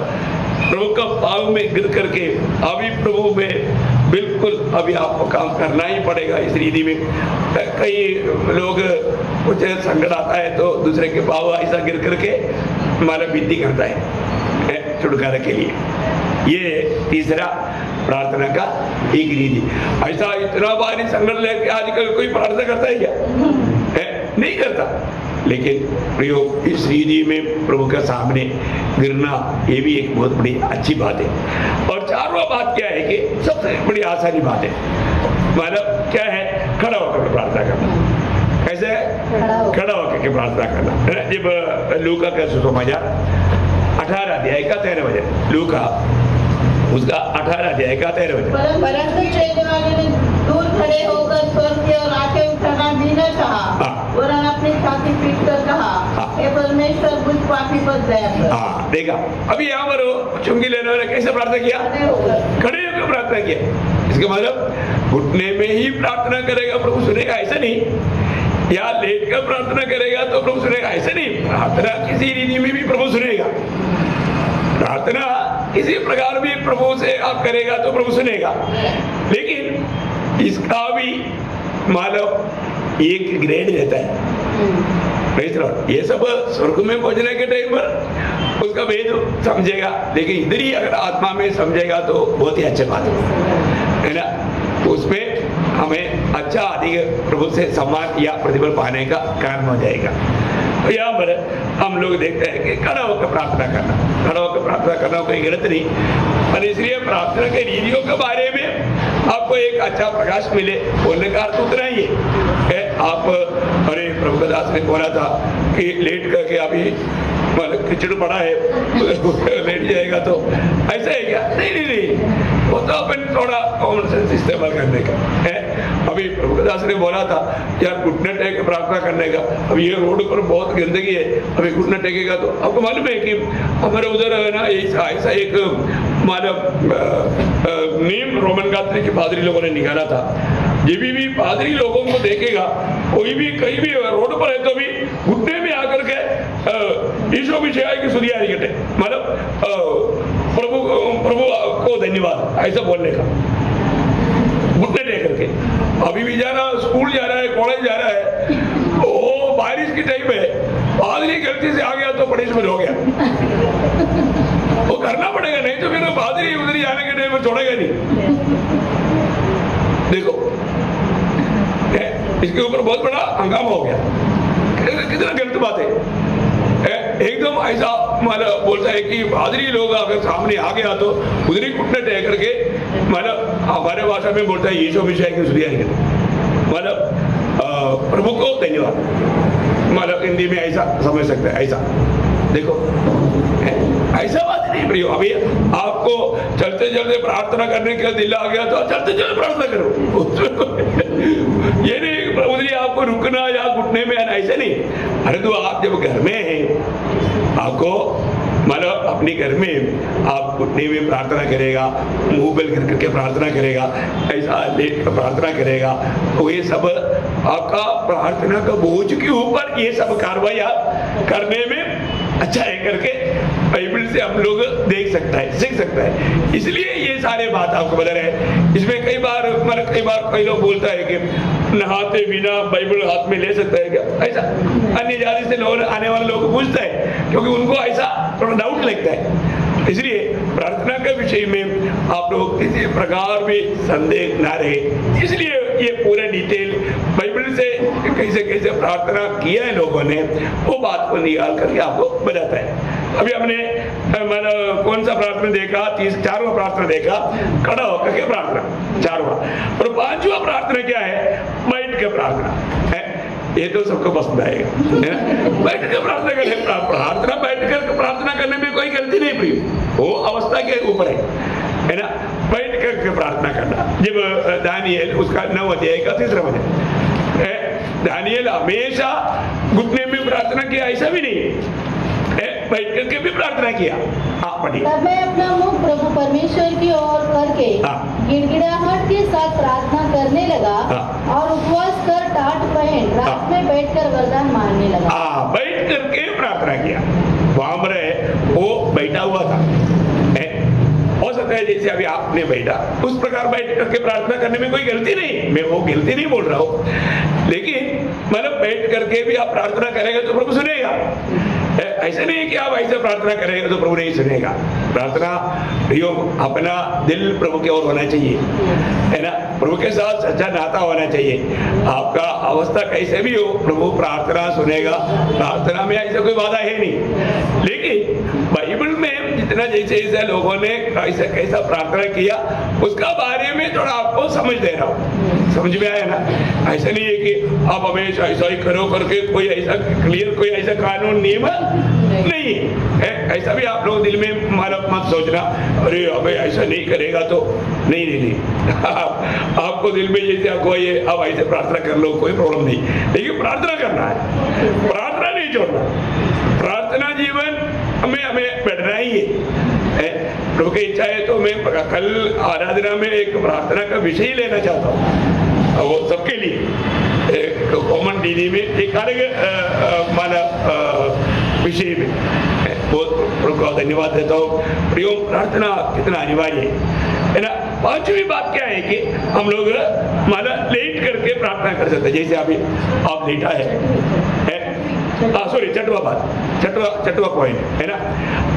प्रभु का पाव में गिर करके अभी प्रभु में बिल्कुल अभी आपको काम करना ही पड़ेगा इस रीति में। कई लोग कुछ संकट आता है तो दूसरे के पाव ऐसा गिर करके मतलब विनती करता है छुटकारे के लिए। ये तीसरा प्रार्थना का एक रीति। ऐसा इतना भारी संकट लेके आजकल कोई प्रार्थना करता है क्या? नहीं करता। लेकिन प्रयोग इस रीति में प्रभु के सामने गिरना ये भी एक बहुत बड़ी अच्छी बात है। और चारवा बात क्या है कि सबसे बड़ी आसानी बात है, मतलब क्या है? खड़ा होकर प्रार्थना करना। कैसे? खड़ा होकर के प्रार्थना करना। जब लूका का सुसमाचार 18 अध्याय का 13 वचन, लूका उसका 18 अध्याय का 13 वचन। परंतु चेले वाले ने दूर खड़े होकर स्वर की और आंखें उठाना भी न चाहा, वरन अपनी छाती पीट कर कहा, हे परमेश्वर मुझ पापी पर दया कर। हाँ देखा, अभी यहाँ पर चुंगी लेने वाले कैसे प्रार्थना किया? खड़े होकर प्रार्थना किया। इसका मतलब घुटने में ही प्रार्थना करेगा प्रभु सुनेगा ऐसा नहीं, या लेट कर प्रार्थना करेगा तो प्रभु सुनेगा ऐसा नहीं। प्रार्थना किसी रीति में भी प्रभु सुनेगा। प्रार्थना किसी प्रकार भी प्रभु से आप करेगा तो प्रभु सुनेगा। लेकिन इसका भी मानव एक ग्रेड देता है। ये सब स्वर्ग में पहुंचने के टाइम पर उसका भेद समझेगा, लेकिन इधर ही अगर आत्मा में समझेगा तो बहुत ही अच्छी बात है ना। तो उसमें हमें अच्छा अधिक प्रभु से सम्मान या प्रतिफल पाने का कारण हो जाएगा। तो यहाँ पर हम लोग देखते हैं कि खड़ा होकर प्रार्थना करना, खड़ा होकर प्रार्थना करना कोई गलत नहीं। और इसलिए प्रार्थना के रीतियों के बारे में आपको एक अच्छा प्रकाश मिले, बोलने का अर्थ उतना ही है। आप अरे प्रभु का दास ने बोला था कि लेट करके अभी खिचड़ पड़ा है लेट जाएगा तो ऐसा है क्या? नहीं, वो तो अपन थोड़ा कॉमन सेंस इस्तेमाल करने का है। अभी प्रभु दास ने बोला था यार घुटने टेक प्रार्थना करने का। अब ये रोड पर बहुत गंदगी है, अभी घुटने टेकेगा तो आपको मालूम है कि हमारे उधर है ना ऐसा एक मानव नियम रोमन कैथोलिक के पादरी लोगों ने निकाला था। जब भी पादरी लोगों को देखेगा कोई भी कहीं भी रोड पर है तो भी घुटने में आकर के ईशो विषय की सुधिया कटे, मतलब प्रभु को धन्यवाद ऐसा बोलने का, घुटने टेक करके। अभी भी जाना स्कूल जा रहा है, कॉलेज जा रहा है, वो बारिश की टाइम है, पादरी गलती से आ गया तो पनिशमेंट हो गया। वो करना पड़ेगा, नहीं तो फिर पादरी उधर जाने के टाइम में छोड़ेगा नहीं। देखो इसके ऊपर बहुत बड़ा हंगामा हो गया। कितना गलत बात है। एकदम ऐसा मतलब बोलता है कि पादरी लोग अगर सामने आ गया तो उधर ही घुटने टेक करके, मतलब हमारे भाषा में बोलता है यीशु विषय की सुधिया, मतलब प्रभु को धन्यवाद, मतलब हिंदी में ऐसा समझ सकते हैं। ऐसा देखो ऐसा बात नहीं प्रियो। अभी आपको चलते चलते प्रार्थना करने का दिल आ गया तो चलते चलते प्रार्थना करो। ये नहीं प्रभु जी आपको रुकना या घुटने में आना, ऐसे नहीं। अरे तो आप जब घर में हैं, आपको मतलब अपने घर में आप घुटने में प्रार्थना करेगा, मुंह बेल करके प्रार्थना करेगा, ऐसा लेट कर प्रार्थना करेगा, तो ये सब आपका प्रार्थना का बोझ के ऊपर ये सब कार्रवाई आप करने में अच्छा है करके बाइबल से हम लोग देख सकता है, सीख सकता है। इसलिए ये सारे बात आपको बता रहे हैं। इसमें कई बार मतलब कई लोग बोलता है कि नहाते बिना बाइबल हाथ में ले सकता है क्या? ऐसा अन्य जाति से लोग आने वाले लोग पूछते हैं, क्योंकि उनको ऐसा थोड़ा डाउट लगता है। इसलिए प्रार्थना के विषय में आप लोग किसी प्रकार भी संदेह ना रहे। इसलिए ये पूरे डिटेल बाइबल से कैसे कैसे प्रार्थना किया है लोगों ने, वो बात को निकाल करके आपको बताता है। अभी हमने मतलब कौन सा प्रार्थना देखा? चारवा प्रार्थना देखा, खड़ा होकर के प्रार्थना, चारवा। और पांचवा प्रार्थना क्या है? बैठ के प्रार्थना है। ये तो सबको पसंद आएगा, बैठ कर प्रार्थना करने। प्रार्थना बैठ कर प्रार्थना करने में कोई गलती नहीं प्रिय, वो अवस्था के ऊपर है। है ना, बैठ करके प्रार्थना करना। जब दानियल उसका 9 अध्याय का 3रा वचन, दानियल हमेशा घुटने में प्रार्थना किया, ऐसा भी नहीं, बैठ करके भी प्रार्थना किया। आप पढ़िए। तब मैं अपना मुख प्रभु परमेश्वर की ओर करके गिड़गिड़ाहट के साथ प्रार्थना करने लगा और उपवास कर टाट पहन रात में बैठकर वरदान मांगने लगा। बैठ करके प्रार्थना किया। वहां पर वो बैठा हुआ था, हो सकता है जैसे अभी आपने बैठा उस प्रकार बैठ करके प्रार्थना करने में कोई गलती नहीं, मैं वो गलती नहीं बोल रहा हूँ, लेकिन मतलब बैठ करके भी आप प्रार्थना करेंगे तो प्रभु सुनेगा। ऐसा नहीं कि आप ऐसे प्रार्थना करेंगे तो प्रभु नहीं सुनेगा। प्रार्थना अपना दिल प्रभु की ओर होना चाहिए, है ना, प्रभु के साथ सच्चा नाता होना चाहिए। आपका अवस्था कैसे भी हो, प्रभु प्रार्थना सुनेगा। प्रार्थना में ऐसा कोई बाधा है नहीं, लेकिन बाइबल में जितना जैसे जैसे लोगों ने कैसा कैसा प्रार्थना किया उसका बारे में थोड़ा आपको समझ दे रहा हूँ। समझ में आया ना? ऐसा नहीं है कि आप हमेशा ऐसा ही करो करके कोई ऐसा क्लियर कोई ऐसा कानून नियम नहीं है। ऐसा भी आप लोग दिल में मत सोचना, अरे अबे ऐसा नहीं करेगा तो नहीं। आपको दिल में जैसे आपको ये अब ऐसे प्रार्थना कर लो, कोई प्रॉब्लम नहीं, लेकिन प्रार्थना करना है, प्रार्थना नहीं छोड़ना। प्रार्थना जीवन हमें बढ़ना ही है। प्रभु की इच्छा है तो मैं कल आराधना में एक प्रार्थना का विषय लेना चाहता हूँ, वो सबके लिए कॉमन डीडी में एक अलग माना विषय में। बहुत प्रभु को धन्यवाद देता हूँ। प्रियो, प्रार्थना कितना अनिवार्य है ना। 5वीं बात क्या है कि हम लोग माना लेट करके प्रार्थना कर सकते हैं। जैसे अभी आप लेटा है सॉरी, छठवा पॉइंट है ना,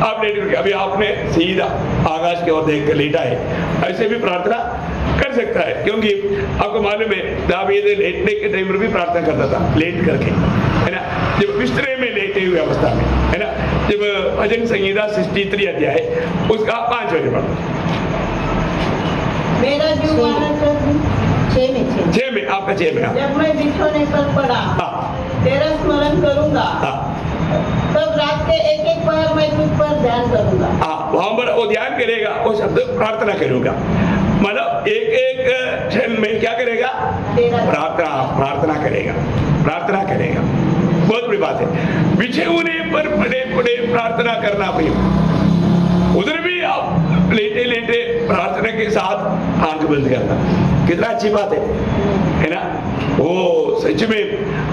आप लेट करके अभी आपने सीधा आकाश की ओर देख कर लेटा है, ऐसे भी प्रार्थना कर सकता है, क्योंकि आपको मालूम है दावीद लेटने के टाइम पर भी प्रार्थना करता था, लेट करके, है ना, जब बिस्तरे में लेटे हुए अवस्था में, है ना। जब भजन संहिता 63 अध्याय उसका 5 वचन पढ़ो। मेरा जीव 6 में आपका 6 में जब मैं बिछोने पर पड़ा तेरा स्मरण करूंगा, तब रात के एक पहर मैं तुझ पर ध्यान करूंगा। वहां पर वो ध्यान करेगा, वो शब्द प्रार्थना करूंगा, मतलब एक क्षण में क्या करेगा? प्रार्थना करेगा। बहुत बड़ी बात है। बिछे होने पर पड़े पढ़े प्रार्थना करना भाई, उधर भी आप लेटे लेटे प्रार्थना के साथ आंख बंद करना, कितना अच्छी बात है ना। वो सच में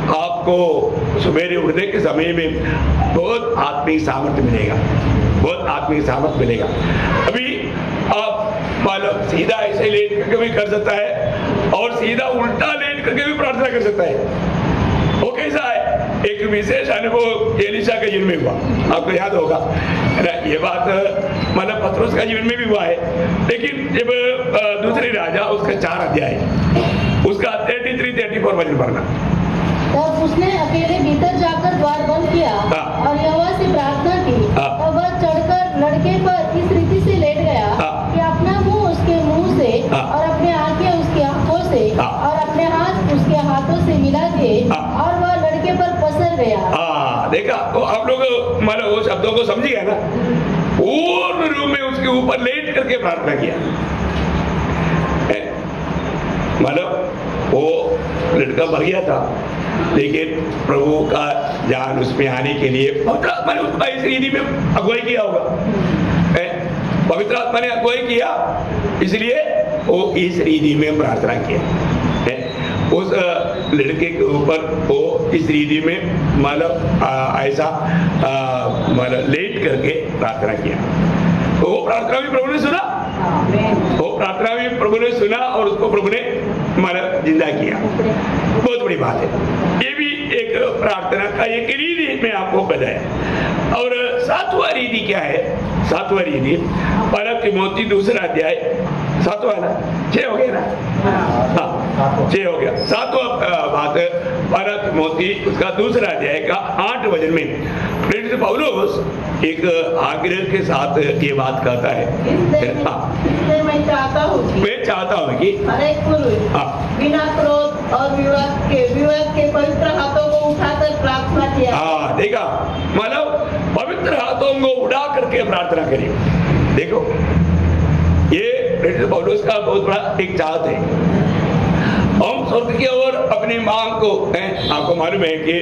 आपको सवेरे उठने के समय में बहुत आत्मिक सामर्थ्य मिलेगा, अभी आप मालूम सीधा ऐसे लेट करके भी कर सकता है और सीधा उल्टा लेट करके भी प्रार्थना कर सकता है। वो कैसा है? एक विशेष अनुभव एलिशा के जीवन में हुआ, आपको याद होगा ना। ये बात मतलब पत्रोस का जीवन में भी हुआ है, लेकिन जब दूसरे राजा उसका 4 अध्याय उसका 33-34 वचन पढ़ना। तब उसने अकेले भीतर जाकर द्वार बंद किया और यहोवा से प्रार्थना की। तब वह चढ़कर लड़के पर इस रीति से लेट गया कि अपना मुंह उसके मुंह से और अपने आंखें उसकी आंखों से और अपने हाथ उसके हाथों से मिला दिए और वह लड़के पर पसर गया। देखा तो आप लोग मतलब वो शब्दों को समझ गया ना। पूर्ण रूप में उसके ऊपर लेट करके प्रार्थना किया, मतलब वो लड़का मर गया था, लेकिन प्रभु का जान उसमें आने के लिए मैंने उसका इस रीति में अगुवाई किया होगा, पवित्र आत्मा ने अगुवाई किया, इसलिए वो इस रीति में प्रार्थना किया। उस लड़के के ऊपर वो इस रीति में मतलब ऐसा मतलब लेट करके प्रार्थना किया, तो वो प्रार्थना भी प्रभु ने सुना, और उसको प्रभु ने मतलब जिंदा किया। बहुत बड़ी बात है। ये भी एक प्रार्थना का एक रीति में आपको बताया। और 7वां रीति क्या है? 7वां रीति पहला तिमोथी 2 अध्याय 7वां ना 6 हो गया ना, हाँ 6 हो गया। 7वां बात पहला तिमोथी उसका 2 अध्याय का 8 वचन में प्रेरित पौलुस एक आग्रह के साथ ये बात कहता है। इसलिए मैं चाहता हूँ कि हर एक पुरुष बिना क्रोध और विवाद के पवित्र हाथों को उठाकर प्रार्थना किया। देखा, मतलब पवित्र हाथों को उठा करके प्रार्थना करिए। देखो, ये प्रेरित पौलुस का बहुत बड़ा एक चाहत है, हम स्वर्ग की ओर अपनी मांग को, आपको मालूम है कि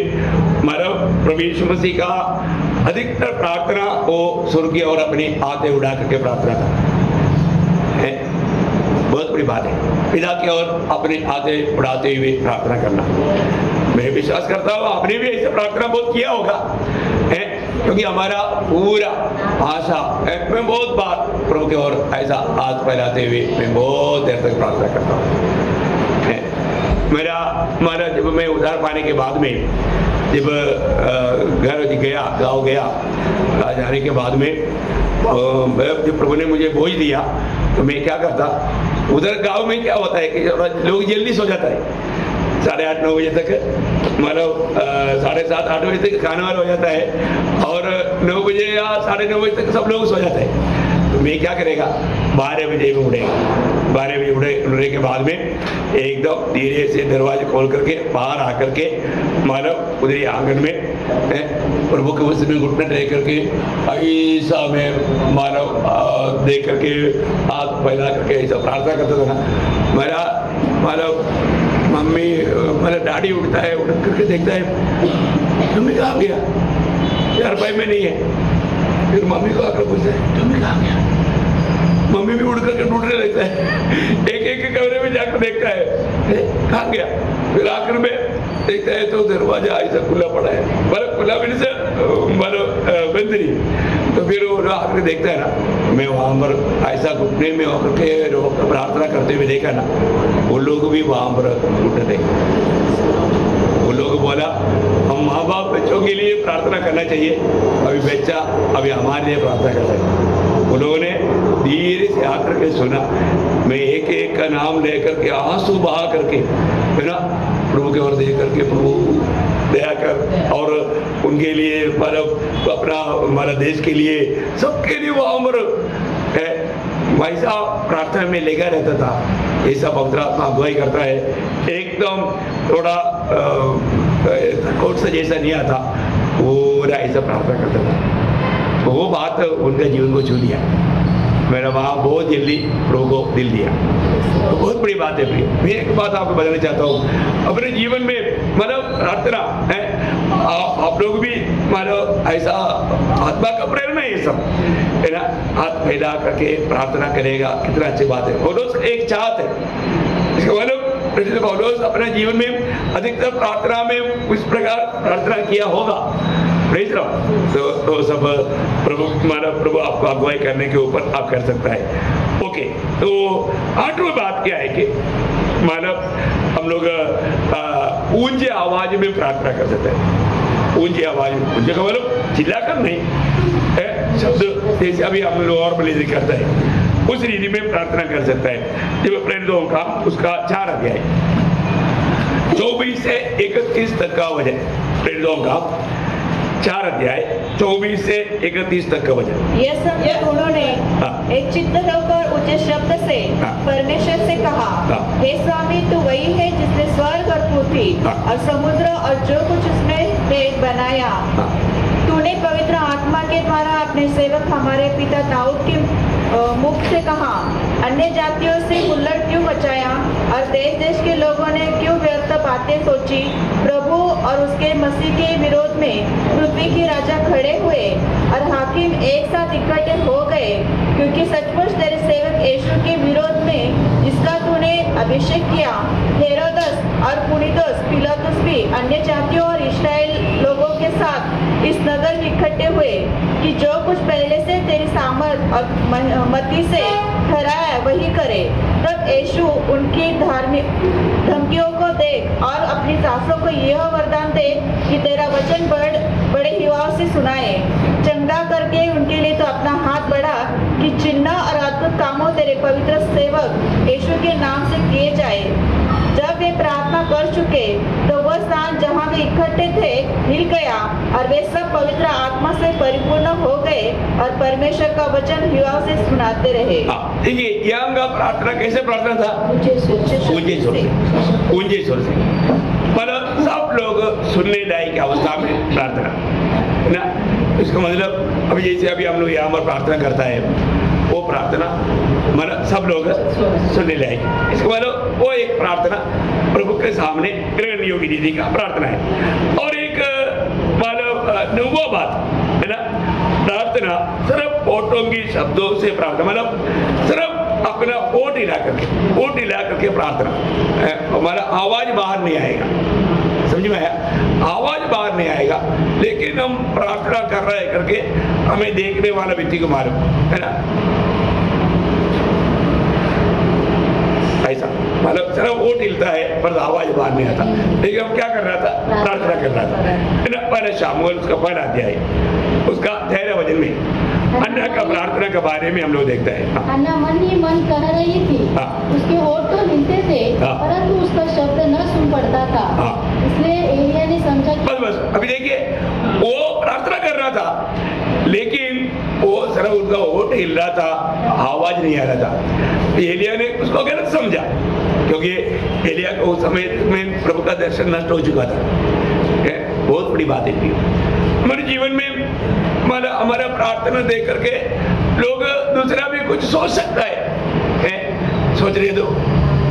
हमारा प्रभु यीशु मसीह का अधिकतर प्रार्थना वो स्वर्ग की ओर अपनी आते उड़ा करके प्रार्थना था, बहुत बड़ी बात है पिता की ओर अपने आते उड़ाते हुए प्रार्थना करना। मैं विश्वास करता हूँ आपने भी ऐसे प्रार्थना बहुत किया होगा, क्योंकि हमारा पूरा आशा मैं बहुत बार प्रभु की ओर ऐसा हाथ फैलाते हुए मैं बहुत देर तक प्रार्थना करता हूँ। हमारा जब मैं उद्धार पाने के बाद में जब घर गया, गाँव गया, जाने के बाद में जब प्रभु ने मुझे बोझ दिया तो मैं क्या करता, उधर गांव में क्या होता है कि लोग जल्दी सो जाता है, 8:30-9 बजे तक, मतलब 7:30-8 बजे तक खाना वाला हो जाता है और 9 बजे या 9:30 बजे तक सब लोग सो जाते हैं। तो मैं क्या करेगा, 12 बजे में उड़ेगा, 12 बजे उड़ने के बाद में एकदम धीरे से दरवाजे खोल करके बाहर आकर के मानव उधर आंगन में प्रभु के वस्त्र में घुटने टेक करके ऐसा में मानव देख करके हाथ फैला करके ऐसा प्रार्थना करता था ना। मेरा मानव मम्मी, मेरा डैडी उठता है, उठ करके देखता है तुम्हें कहाँ गया यार, भाई में नहीं है। फिर मम्मी को आकर पूछता है तुम्हें कहाँ गया, मम्मी भी उड़ करके ढूंढने लगता है, एक एक कमरे में जाकर देखता है कहाँ गया। फिर आखिर में देखता है तो दरवाजा ऐसा खुला पड़ा है, मतलब खुला भी से मतलब बंद नहीं। तो फिर वो आकर देखता है ना, मैं वहाँ पर ऐसा घुटने में होकर के प्रार्थना करते हुए देखा ना, वो लोग भी वहाँ पर घुटने थे। वो लोग बोला हम माँ बाप बच्चों के लिए प्रार्थना करना चाहिए, अभी बच्चा अभी हमारे लिए प्रार्थना कर रहे हैं। उन लोगों ने धीरे से आकर के सुना, मैं एक एक का नाम लेकर के आंसू बहा करके है ना प्रभु के ओर देख करके प्रभु दया कर, और उनके लिए मतलब अपना हमारा देश के लिए सबके लिए वो उम्र है वैसा प्रार्थना में लेगा रहता था। ऐसा पवित्र आत्मा अगुवाई करता है, एकदम थोड़ा कोट से जैसा नहीं आता, पूरा ऐसा प्रार्थना करता था। वो बात उनके जीवन को छू लिया, मेरा वहाँ बहुत जल्दी प्रभु को दिल दिया। तो बहुत बड़ी बात है प्रिय। मैं एक बात आपको बताना चाहता हूँ, अपने जीवन में मतलब प्रार्थना है, आप लोग भी मतलब ऐसा आत्मा का प्रेरणा है, ये सब है ना, हाथ फैला करके प्रार्थना करेगा, कितना अच्छी बात है। पौलुस एक चाहत है, इसका मतलब पौलुस अपने जीवन में अधिकतर प्रार्थना में उस प्रकार प्रार्थना किया होगा, तो सब प्रभु मानव प्रभु आपको अगुवाई करने के ऊपर आप कर सकता है। ओके, तो 8वीं बात क्या है कि मानव हम लोग ऊंचे आवाज में प्रार्थना कर सकते हैं। ऊंची आवाज में, ऊंचे का मतलब चिल्लाकर नहीं है, शब्द जैसे अभी हम लोग और बलिदान करता है उस रीति में प्रार्थना कर सकता है। जब प्रेरितों का उसका 4 अध्याय 24 से 31 तक का वचन, प्रेरितों का 4 अध्याय 24 से 31 तक का वचन। यह सब उन्होंने एक चित्त होकर ऊंचे शब्द से परमेश्वर से कहा, हे स्वामी तू वही है जिसने स्वर्ग और पृथ्वी और समुद्र और जो कुछ उसमें बनाया। तूने पवित्र आत्मा के द्वारा अपने सेवक हमारे पिता दाऊद के मुख से कहा, अन्य जातियों से हुल्लड़ क्यों मचाया और देश देश के लोगों ने क्यों व्यर्थ बातें सोची। प्रभु और उसके मसीह के विरोध में पृथ्वी के राजा खड़े हुए और हाकिम एक साथ इकट्ठे हो गए, क्योंकि सचमुच तेरे सेवक यीशु के विरोध में जिसका तूने अभिषेक किया, हेरोदस और पुनीतुस पिलातुस भी अन्य जातियों और इस्राएल लोगों के साथ इस नगर में इकट्ठे हुए कि जो कुछ पहले से तेरी सामर्थ और मति से ठहराया वही करे। तब यीशु उनकी धार्मिक धमकियों को देख और अपनी दासों को यह वरदान दे कि तेरा वचन बड़े हिवाव से सुनाए। चंगा करके उनके लिए तो अपना हाथ बढ़ा कि चिन्ह और अद्भुत कामों तेरे पवित्र सेवक यीशु के नाम से किए जाए। जब वे प्रार्थना कर चुके तो वह स्थान जहाँ वे इकट्ठे थे हिल गया और वे सब पवित्र आत्मा से परिपूर्ण हो गए और परमेश्वर का वचन हिवाव से सुनाते रहे। देखिए यहाँ का प्रार्थना कैसे प्रार्थना था, ऊंचे स्वर से, मतलब सब लोग सुनने लायक अवस्था में प्रार्थना ना। इसका मतलब अभी जैसे अभी हम लोग यहाँ पर प्रार्थना करता है वो प्रार्थना मतलब सब लोग सुनने लायक। इसको मतलब वो एक प्रार्थना प्रभु के सामने ग्रहण योग्य दीदी का प्रार्थना है। और एक मतलब 9वां बात है ना, प्रार्थना सिर्फ ओठों की शब्दों से प्रार्थना, मतलब सिर्फ अपना ओठ हिला करके प्रार्थना, हमारा आवाज बाहर नहीं आएगा, समझ में आया, आवाज बाहर नहीं आएगा, लेकिन हम प्रार्थना कर रहे हैं करके हमें देखने वाला व्यक्ति को मालूम है ना, ऐसा मतलब सिर्फ वोट हिलता है पर आवाज बाहर नहीं आता। लेकिन हम क्या कर रहा था, प्रार्थना कर रहा था। पहले शामुएल उसका पहला अध्याय उसका 13 वचन में अन्ना का प्रार्थना के बारे में हम लोग देखते हैं। अन्ना मन ही मन कह रही थी, उसके होठ तो हिलते थे परंतु उसका शब्द न सुन पड़ता था, इसलिए एलिया ने समझा। बस अभी देखिए, वो प्रार्थना कर रहा था लेकिन वो सिर्फ उनका होठ हिल रहा था, आवाज नहीं आ रहा था। एलिया ने उसको गलत समझा, क्योंकि एलिया को उस समय में प्रभु का दर्शन नष्ट हो चुका था। बहुत बड़ी बात है हमारे जीवन में, मतलब हमारा प्रार्थना देख करके लोग दूसरा भी कुछ सोच सकता है, सोचने दो,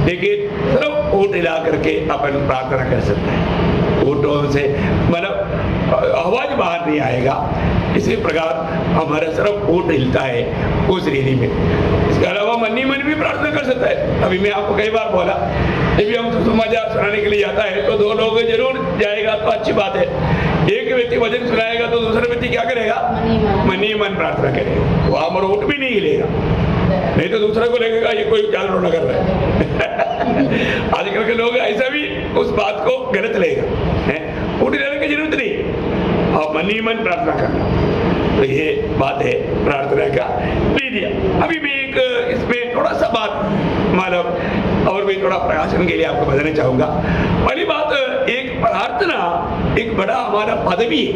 लेकिन सिर्फ होठ हिला करके अपन प्रार्थना कर सकते हैं। होठों से मतलब आवाज बाहर नहीं आएगा, इसी प्रकार हमारा सिर्फ होठ हिलता है उस रीति में। इसके अलावा मन ही मन भी प्रार्थना कर सकता है। अभी मैं आपको कई बार बोला, जब भी हम समाचार सुनाने के लिए जाता है तो 2 लोग जरूर जाएगा तो अच्छी बात है। एक व्यक्ति वचन सुनाएगा तो दूसरा व्यक्ति क्या करेगा, मन ही मन प्रार्थना करेगा, वो हमारा होठ भी नहीं हिलेगा, नहीं तो दूसरा को लगेगा ये कोई जान रोना कर रहा है। आजकल के लोग ऐसा भी उस बात को गलत लेगा, होठ हिलाने की जरूरत नहीं, और मन ही मन प्रार्थना करना। तो ये बात है प्रार्थना का ले दिया। अभी भी एक इसमें थोड़ा सा बात मतलब और भी थोड़ा प्रयासन के लिए आपको बताना चाहूंगा। पहली बात, एक प्रार्थना एक बड़ा हमारा पदवी है।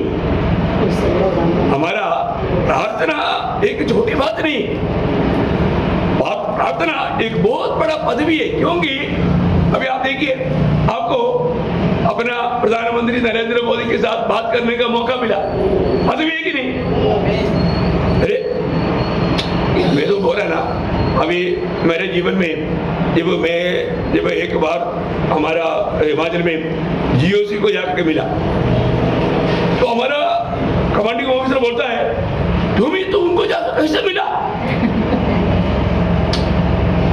हमारा प्रार्थना एक छोटी बात नहीं, प्रार्थना एक बहुत बड़ा पदवी है। क्योंकि अभी आप देखिए, आपको अपना प्रधानमंत्री नरेंद्र मोदी के साथ बात करने का मौका मिला, पदवी है कि नहीं? अरे मैं तो बोला ना, अभी मेरे जीवन में जब एक बार हमारा हिमाचल में जीओसी को जाकर मिला तो हमारा कमांडिंग ऑफिसर बोलता है तुम उनको जाकर कैसे मिला?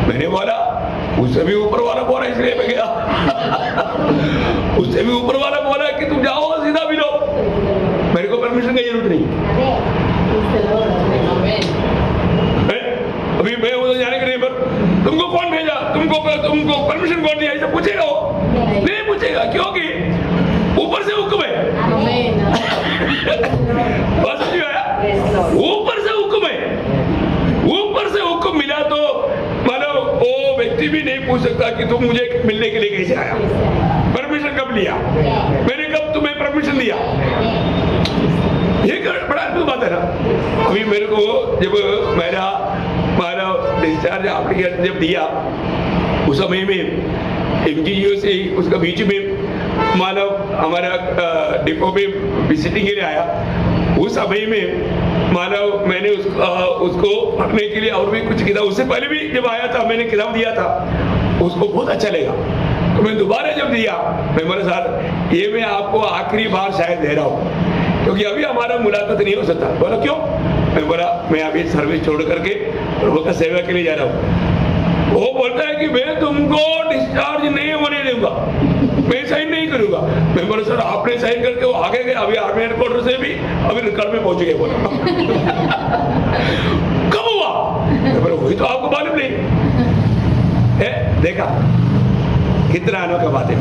मैंने बोला उससे भी ऊपर वाला बोला इसलिए मैं गया। उससे भी ऊपर वाला बोला कि तुम जाओ सीधा मिलो, मेरे को परमिशन की जरूरत नहीं। अभी मैं उधर जाने के लिए पर तुमको कौन भेजा, तुमको परमिशन कौन दिया, ऐसा पूछेगा वो? नहीं पूछेगा, क्योंकि ऊपर से हुक्म है। बस ऊपर से हुक्म है, ऊपर से हुक्म मिला तो मतलब वो व्यक्ति भी नहीं पूछ सकता कि तुम मुझे मिलने के लिए कैसे आया, परमिशन कब लिया, मैंने कब तुम्हें परमिशन दिया। ये बड़ा अद्भुत बात है ना। अभी मेरे को जब मेरा डिस्चार्ज एप्लीकेशन जब दिया उस समय में एमजीओ से उसका बीच में मानव हमारा डिपो में विजिटिंग के लिए आया, उस समय में मानव मैंने उसको पढ़ने के लिए और भी कुछ किताब, उससे पहले भी जब आया था मैंने किताब दिया था, उसको बहुत अच्छा लगा। तो मैं दोबारा जब दिया, मैं बोला सर ये मैं आपको आखिरी बार शायद दे रहा हूँ, क्योंकि अभी हमारा मुलाकात नहीं हो सकता। बोला क्यों? मैं बोला मैं अभी सर्विस छोड़ करके प्रभु का सेवा के लिए जा रहा हूँ। वो बोलता है कि मैं तुमको डिस्चार्ज नहीं होने दूंगा, मैं साइन नहीं करूंगा। मैं बोला सर आपने साइन करके वो आगे गए, अभी आर्मी हेडक्वार्टर से भी अभी रिकॉर्ड में पहुंच गए। बोला कब हुआ? मैं बोला वही तो आपको मालूम नहीं है। देखा कितना अनोखा बात है।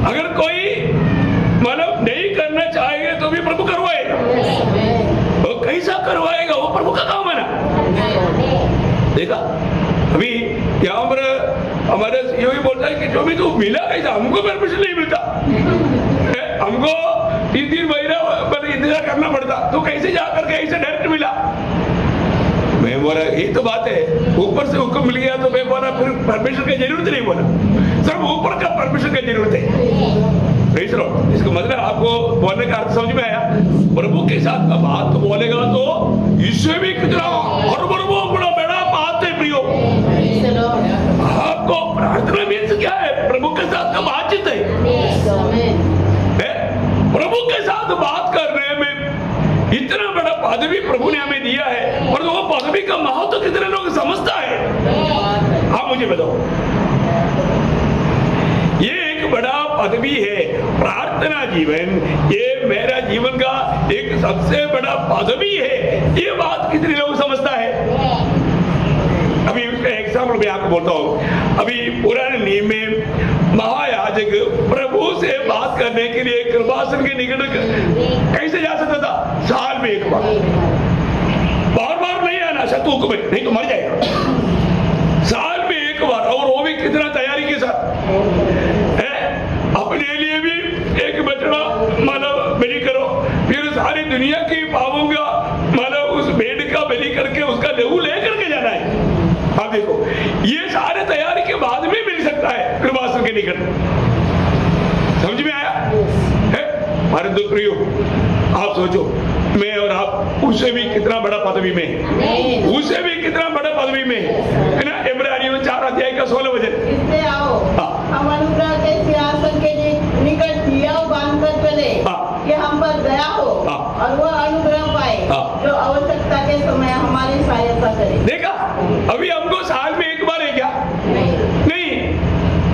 अगर कोई मतलब नहीं करना चाहेंगे तो भी प्रभु करवाएगा। वो कैसा करवाएगा, वो प्रभु का काम है ना। देखा अभी यहाँ पर हमारे सीईओ भी बोलता है कि जो भी तू मिला कैसा, हमको परमिशन नहीं मिलता, हमको 3 महीना इंतजार करना पड़ता, तो कैसे जाकर के ऐसे डायरेक्ट मिला। मैं बोला यही तो बात है, ऊपर से हुक्म मिल गया तो मैं बोला फिर परमिशन की जरूरत नहीं। बोला सिर्फ ऊपर का परमिशन की जरूरत है। इसका मतलब आपको बोलने का अर्थ समझ में आया? प्रभु के साथ बात बोलेगा तो इससे भी कितना अरबों गुना बड़ा बात है प्रियो। आपको प्रार्थना मीन्स क्या है? प्रभु के साथ का बातचीत है। प्रभु के साथ बात करने में इतना बड़ा पदवी प्रभु ने हमें दिया है, और वो पदवी का महत्व कितने लोग समझता है? आप मुझे बताओ। ये एक बड़ा पदवी है प्रार्थना जीवन, ये मेरा जीवन का एक सबसे बड़ा पदवी है। ये बात कितने लोग समझता है? अभी उसका एग्जाम्पल मैं आपको बोलता हूँ। अभी पुराने नियम में महायाजक प्रभु से बात करने के लिए कृपासन के निकट कैसे जा सकता था? साल में एक बार, बार बार नहीं आना शत्रुक में, नहीं तो मर जाएगा। साल में एक बार, और वो भी कितना तैयारी के साथ है। अपने लिए भी एक बछड़ा मतलब बलि करो, फिर सारी दुनिया की पापों का मतलब उस भेड़ का बलि करके उसका लहू ले करके जाना है। आप देखो, ये सारे तैयारी के बाद में मिल सकता है कृपासन के निकट। समझ में आया है? हमारे दो प्रियो, आप सोचो, मैं और आप उससे भी कितना बड़ा पदवी में है, उससे भी कितना बड़ा पदवी में है ना। इब्रानियों 4 अध्याय का 16 वचन, इससे आओ हम अनुग्रह के सिंहासन के निकट दिया बांध कर चले कि हम पर दया हो और वह अनुग्रह पाए जो आवश्यकता के समय हमारी सहायता करे। देखा, अभी हमको साल में एक बार है क्या? नहीं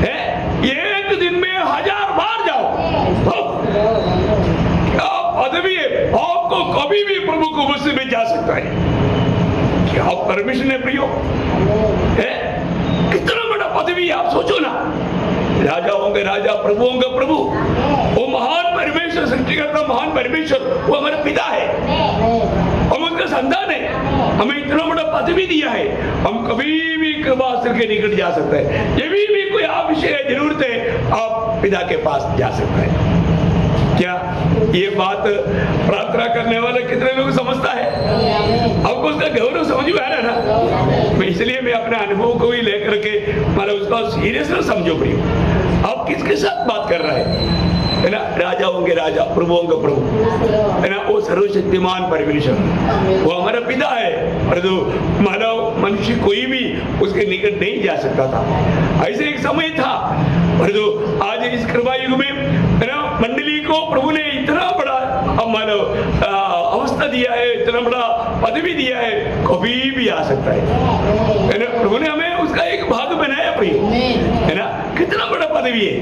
है, एक दिन में 1000 बार जाओ। पदवी है, आपको कभी भी प्रभु को मुझसे में जा सकता है। क्या आप परमिशन है प्रियो? है कितना बड़ा पदवी है, आप सोचो ना। राजा होंगे राजा, प्रभु होंगे प्रभु। वो महान परमेश्वर, सृष्टिकर्ता महान परमेश्वर, वो हमारे पिता है, हम उनका संतान है। हमें इतना बड़ा पदवी दिया है, हम कभी भी कृपासन के निकट जा सकते हैं। ये भी कोई आप विषय जरूरत है, आप पिता के पास जा सकते हैं। क्या ये बात प्रार्थना करने वाला कितने लोग समझता है? आपको उसका गौरव समझ में आ रहा है ना? मैं इसलिए मैं अपने अनुभव को ही लेकर के मतलब उसका सीरियस ना समझो प्रिय। आप किसके साथ बात कर रहे हैं? है ना, राजा होंगे राजा, प्रभु होंगे प्रभु, है ना। वो सर्वशक्तिमान परमेश्वर, वो हमारा पिता है, परंतु मानव मनुष्य कोई भी उसके निकट नहीं जा सकता था। ऐसे एक समय था, परंतु आज इस कृपा युग में है ना, मंडली को प्रभु ने इतना बड़ा मानव अवस्था दिया है, इतना बड़ा पदवी दिया है, कभी भी आ सकता है ना। प्रभु ने हमें उसका एक भाग बनाया प्रिय, है ना। कितना बड़ा पदवी है,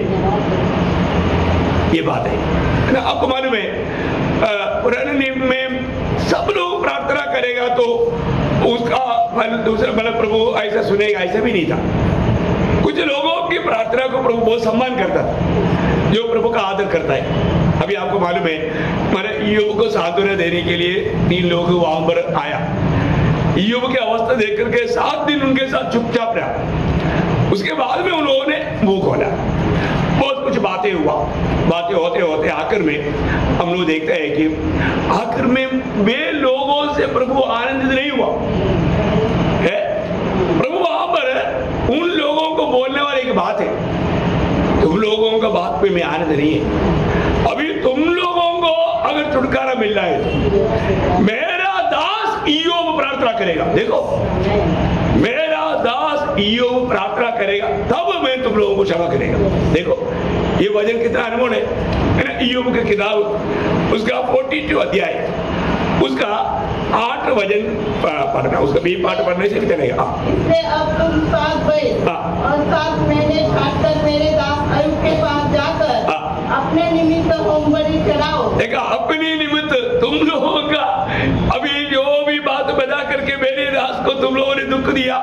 ये बात है ना। आपको मालूम है पुराने नियम में सब लोग प्रार्थना करेगा तो उसका फल दूसरा मतलब प्रभु ऐसा सुनेगा, ऐसा भी नहीं था। कुछ लोगों की प्रार्थना को प्रभु बहुत सम्मान करता था, जो प्रभु का आदर करता है। अभी आपको मालूम है, मैंने ईयोब को सांत्वना देने के लिए 3 लोग वहां पर आया। ईयोब की अवस्था देख करके 7 दिन उनके साथ चुपचाप रहा। उसके बाद में उन लोगों ने मुंह खोला, बहुत कुछ बातें हुआ। बातें होते होते आखिर में हम लोग देखते हैं कि आखिर में वे लोगों से प्रभु आनंदित नहीं हुआ है। प्रभु वहां पर उन लोगों को बोलने वाली एक बात है, तुम लोगों का बात पे में आनंद नहीं है। अभी तुम लोगों को अगर छुटकारा मिल रहा है तो मेरा दास ईयोब प्रार्थना करेगा। देखो, मेरा दास ईयोब प्रार्थना करेगा, तब मैं तुम लोगों को क्षमा करेगा। देखो ये वचन कितना अनमोल है ना। ईयोब की किताब उसका 42 अध्याय उसका 8 वचन पढ़ना, उसका 20 पाठ पढ़ने से भी चलेगा। इससे अब तुम 7 बैल और 7 महीने छाटकर मेरे दास अय्यूब के पास जाकर अपने निमित्त होमबलि चढ़ाओ। देखा, अपने निमित्त तुम लोगों का अभी जो भी बात बता करके मेरे दास को तुम लोगों ने दुख दिया,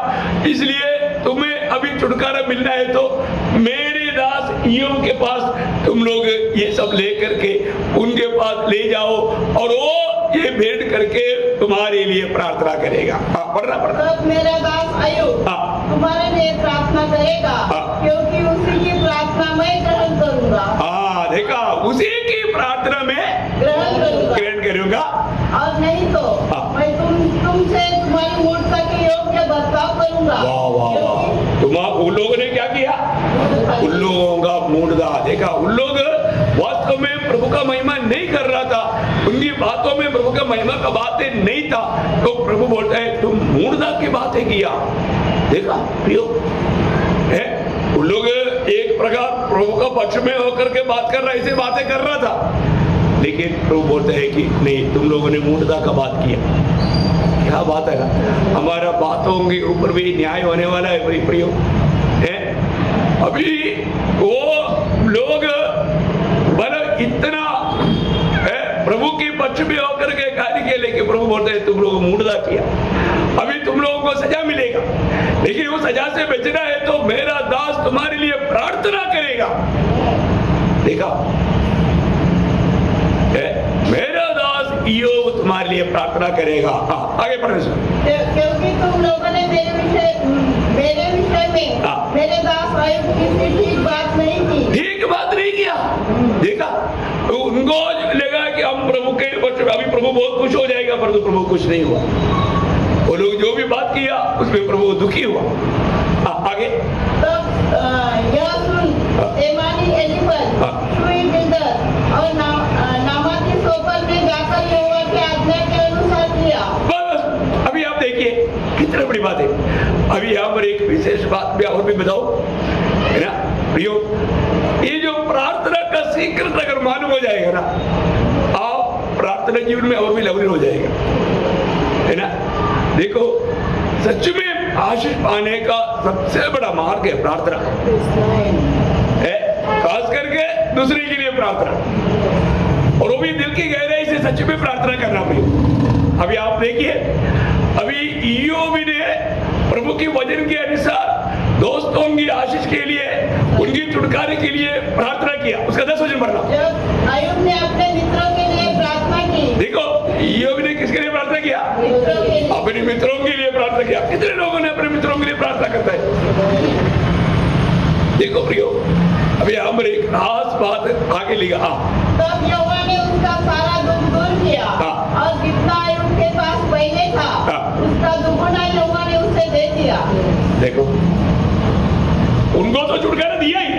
इसलिए तुम्हें अभी छुटकारा मिलना है तो मेरे दास ईयोब के पास तुम लोग ये सब ले करके उनके पास ले जाओ और वो ये भेंट करके तुम्हारे लिए प्रार्थना करेगा। पढ़ना पड़ना। तब मेरा दास अय्यूब तुम्हारे लिए प्रार्थना करेगा, क्योंकि उसी की प्रार्थना मैं ग्रहण करूंगा। देखा, उसी की प्रार्थना में ग्रहण करूंगा, और नहीं तो मैं तुमसे तुम्हारी मूर्खता के योग्य बर्ताव करूंगा। वाह वाह वाह। उन लोगों ने क्या किया? उन लोगों का मूर्खता देखा। उन लोग वास्तव में प्रभु का महिमा नहीं कर रहा था, उनकी बातों में प्रभु का महिमा का बातें नहीं था, तो प्रभु बोलता है तुम मूढ़ता की बातें किया। देखा प्रियो है, उन लोग एक प्रकार प्रभु का पक्ष में होकर के बात कर रहा, ऐसे बातें कर रहा था, लेकिन प्रभु बोलते हैं कि नहीं, तुम लोगों ने मूढ़ता का बात किया। क्या बात है ना, हमारा बातों के ऊपर भी न्याय होने वाला है भाई प्रियो है। अभी वो लोग बड़ा इतना प्रभु के पक्ष में होकर के कार्य के, लेकिन प्रभु बोलते हैं तुम लोगों मूढ़ता किया, अभी तुम लोगों को सजा मिलेगा, लेकिन वो सजा से बचना है तो मेरा दास तुम्हारे लिए प्रार्थना करेगा। देखा, मेरा दास इयोब तुम्हारे लिए प्रार्थना करेगा। आगे पढ़ने से, क्योंकि तुम लोगों ने मेरे विषय में मेरे दास अय्यूब की ठीक बात नहीं की। ठीक बात नहीं किया। देखा, उनको लगा कि हम प्रभु के पक्ष में, अभी प्रभु बहुत खुश हो जाएगा, परंतु प्रभु खुश नहीं हुआ। वो लोग जो भी बात किया उसमें प्रभु दुखी हुआ। आगे, तब यह सुन तेमानी एलीफज, शूई बिल्दर और नामाती सोपर ने जाकर यहोवा की आज्ञा के अनुसार किया। बस अभी आप देखिए कितनी बड़ी बात है। अभी यहाँ पर एक विशेष बात भी और भी बताओ है ना प्रियो, ये जो प्रार्थना का सीक्रेट अगर मालूम हो जाएगा ना, आप प्रार्थना जीवन में और भी लवलीन हो जाएगा है ना। देखो, सच में आशीष पाने का सबसे बड़ा मार्ग है प्रार्थना है, खास करके दूसरे के लिए प्रार्थना, और वो भी दिल की गहराई से सच में प्रार्थना करना पड़ेगा। अभी आप देखिए, अभी इयोब ने प्रभु के वचन के अनुसार दोस्तों की आशीष के लिए, उनकी छुटकारे के लिए प्रार्थना किया। उसका 10 वचन पढ़ना। जब अय्यूब ने अपने मित्रों के लिए प्रार्थना की, देखो इयोब ने किसके लिए प्रार्थना किया? अपने मित्रों के लिए प्रार्थना किया। कितने लोगों ने अपने मित्रों के लिए प्रार्थना करता है? देखो प्रियो, अभी हम एक खास बात आगे लिखा। तब यहोवा ने उसका सारा दुख दूर किया और जितना अय्यूब के पास पहले था उसका दुगुना यहोवा ने उसे दे दिया। देखो, उनको तो छुटकारा दिया ही,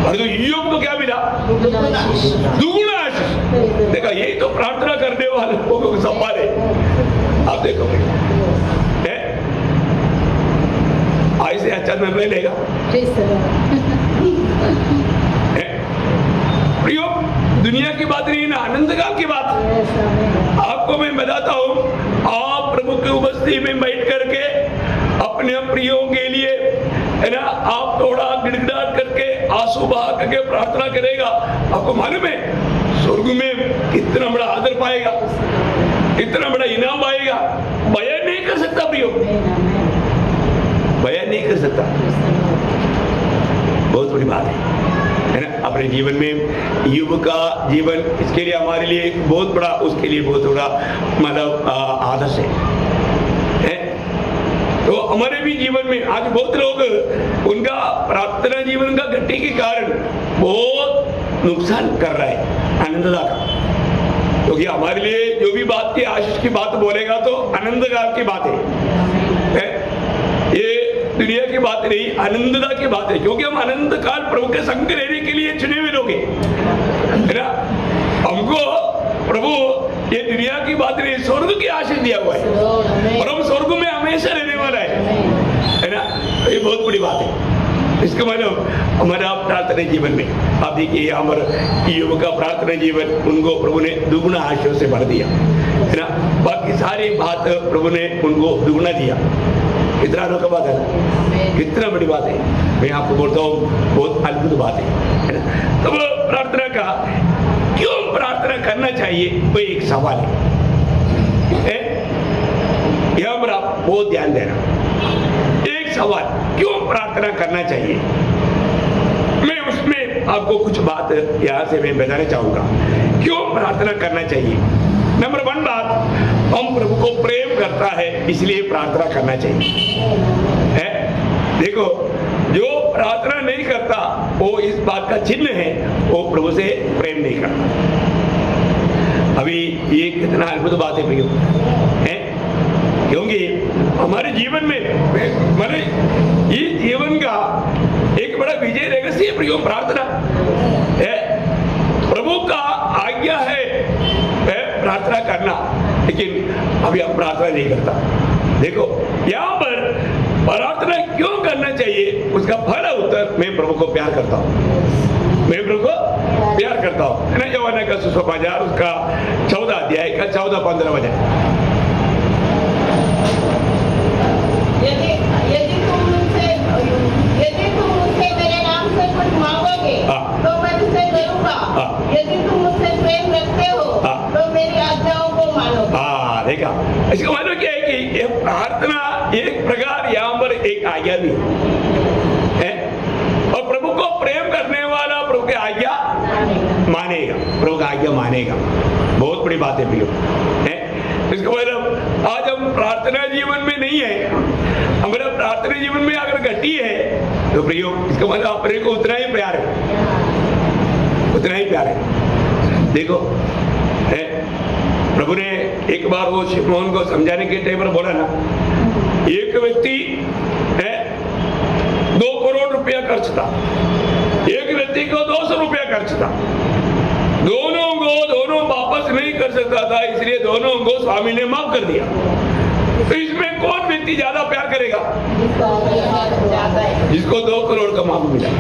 और तो इयोब को क्या मिला? दुगुना आशीष। देखा, यही तो प्रार्थना करने वाले लोगों को सवाल है। आप देखो, ऐसे अच्छा निर्णय लेगा प्रियो, दुनिया की बात नहीं ना, आनंद काल की बात। आपको मैं बताता हूँ, आप प्रभु की उपस्थिति में बैठ करके अपने प्रियों के लिए है ना, आप थोड़ा गिड़गिड़ाहट करके आंसू बहा करके प्रार्थना करेगा, आपको मालूम है स्वर्ग में कितना बड़ा आदर पाएगा, कितना बड़ा इनाम पाएगा, बयान नहीं कर सकता प्रियो, बयान नहीं कर सकता। बहुत बड़ी बात है ना। अपने जीवन में युग का जीवन, इसके लिए हमारे लिए बहुत बड़ा, उसके लिए बहुत बड़ा मतलब आदर्श है। तो हमारे भी जीवन में आज बहुत लोग उनका प्रार्थना जीवन का घटी के कारण बहुत नुकसान कर रहा है आनंददा का, क्योंकि हमारे लिए जो भी बात की आशीष की बात बोलेगा तो आनंददायक की बात है, ये दुनिया की बात नहीं, आनंददा की बात है, क्योंकि हम आनंद काल प्रभु के संग रहने के लिए चुने हुए लोग हैं ना। हमको प्रभु ये दुनिया की बात नहीं, स्वर्ग की आशीष दिया हुआ है, और हम स्वर्ग में हमेशा रहने वाला है ना। ये बहुत बड़ी बात है। इसका मतलब हमारा प्रार्थना जीवन में आप देखिए, हमारा युग का प्रार्थना जीवन, उनको प्रभु ने दुगुना आशीष से भर दिया है ना। बाकी सारी बात प्रभु ने उनको दुगुना दिया। कितना अनोखा बात है ना, कितना बड़ी बात है। मैं आपको बोलता हूँ बहुत अद्भुत बात है ना। तो प्रार्थना का क्यों प्रार्थना करना चाहिए, वो एक सवाल है। यह पर आप बहुत ध्यान देना। एक सवाल, क्यों प्रार्थना करना चाहिए, मैं उसमें आपको कुछ बात यहाँ से मैं बताना चाहूंगा। क्यों प्रार्थना करना चाहिए? नंबर 1 बात, हम प्रभु को प्रेम करता है इसलिए प्रार्थना करना चाहिए है। देखो, जो प्रार्थना नहीं करता वो इस बात का चिन्ह है वो प्रभु से प्रेम नहीं करता। अभी ये कितना अद्भुत बात है प्रियो है, क्योंकि हमारे जीवन में माने ये जीवन का एक बड़ा विजय रहस्य प्रियो प्रार्थना है। प्रभु का आज्ञा है प्रार्थना करना लेकिन अभी हम प्रार्थना नहीं करता। देखो यहाँ पर प्रार्थना क्यों करना चाहिए, उसका पहला उत्तर, मैं प्रभु को प्यार करता हूँ, मैं प्रभु को प्यार करता हूँ, है ना। यूहन्ना का सुसमाचार उसका 14 अध्याय का 14-15 वचन। यदि तुम मुझसे मेरे नाम से कुछ मांगोगे तो मैं उसे करूँगा। यदि तुम मुझसे प्रेम रखते हो तो मेरी आज्ञाओं को मानो। हाँ, देखा, इसका मतलब क्या है कि ये प्रार्थना एक प्रकार यहाँ पर एक आज्ञा भी है, और प्रभु को प्रेम करने वाला प्रभु की आज्ञा मानेगा, प्रभु की आज्ञा मानेगा। बहुत बड़ी बात है प्रियो, है। इसका मतलब आज हम प्रार्थना जीवन में नहीं है, हमारा प्रार्थना जीवन में अगर घटी है तो प्रियो, इसका मतलब अपने को उतना ही प्यार है, उतना ही प्यार है। देखो, है, प्रभु ने एक बार वो शिमोन को समझाने के टाइम पर बोला ना, एक व्यक्ति है 2 करोड़ रुपया खर्च था, एक व्यक्ति को 200 रुपया खर्च था, दोनों वापस नहीं कर सकता था, इसलिए दोनों को स्वामी ने माफ कर दिया। तो इसमें कौन व्यक्ति ज्यादा प्यार करेगा? जिसको 2 करोड़ का माफी मिला,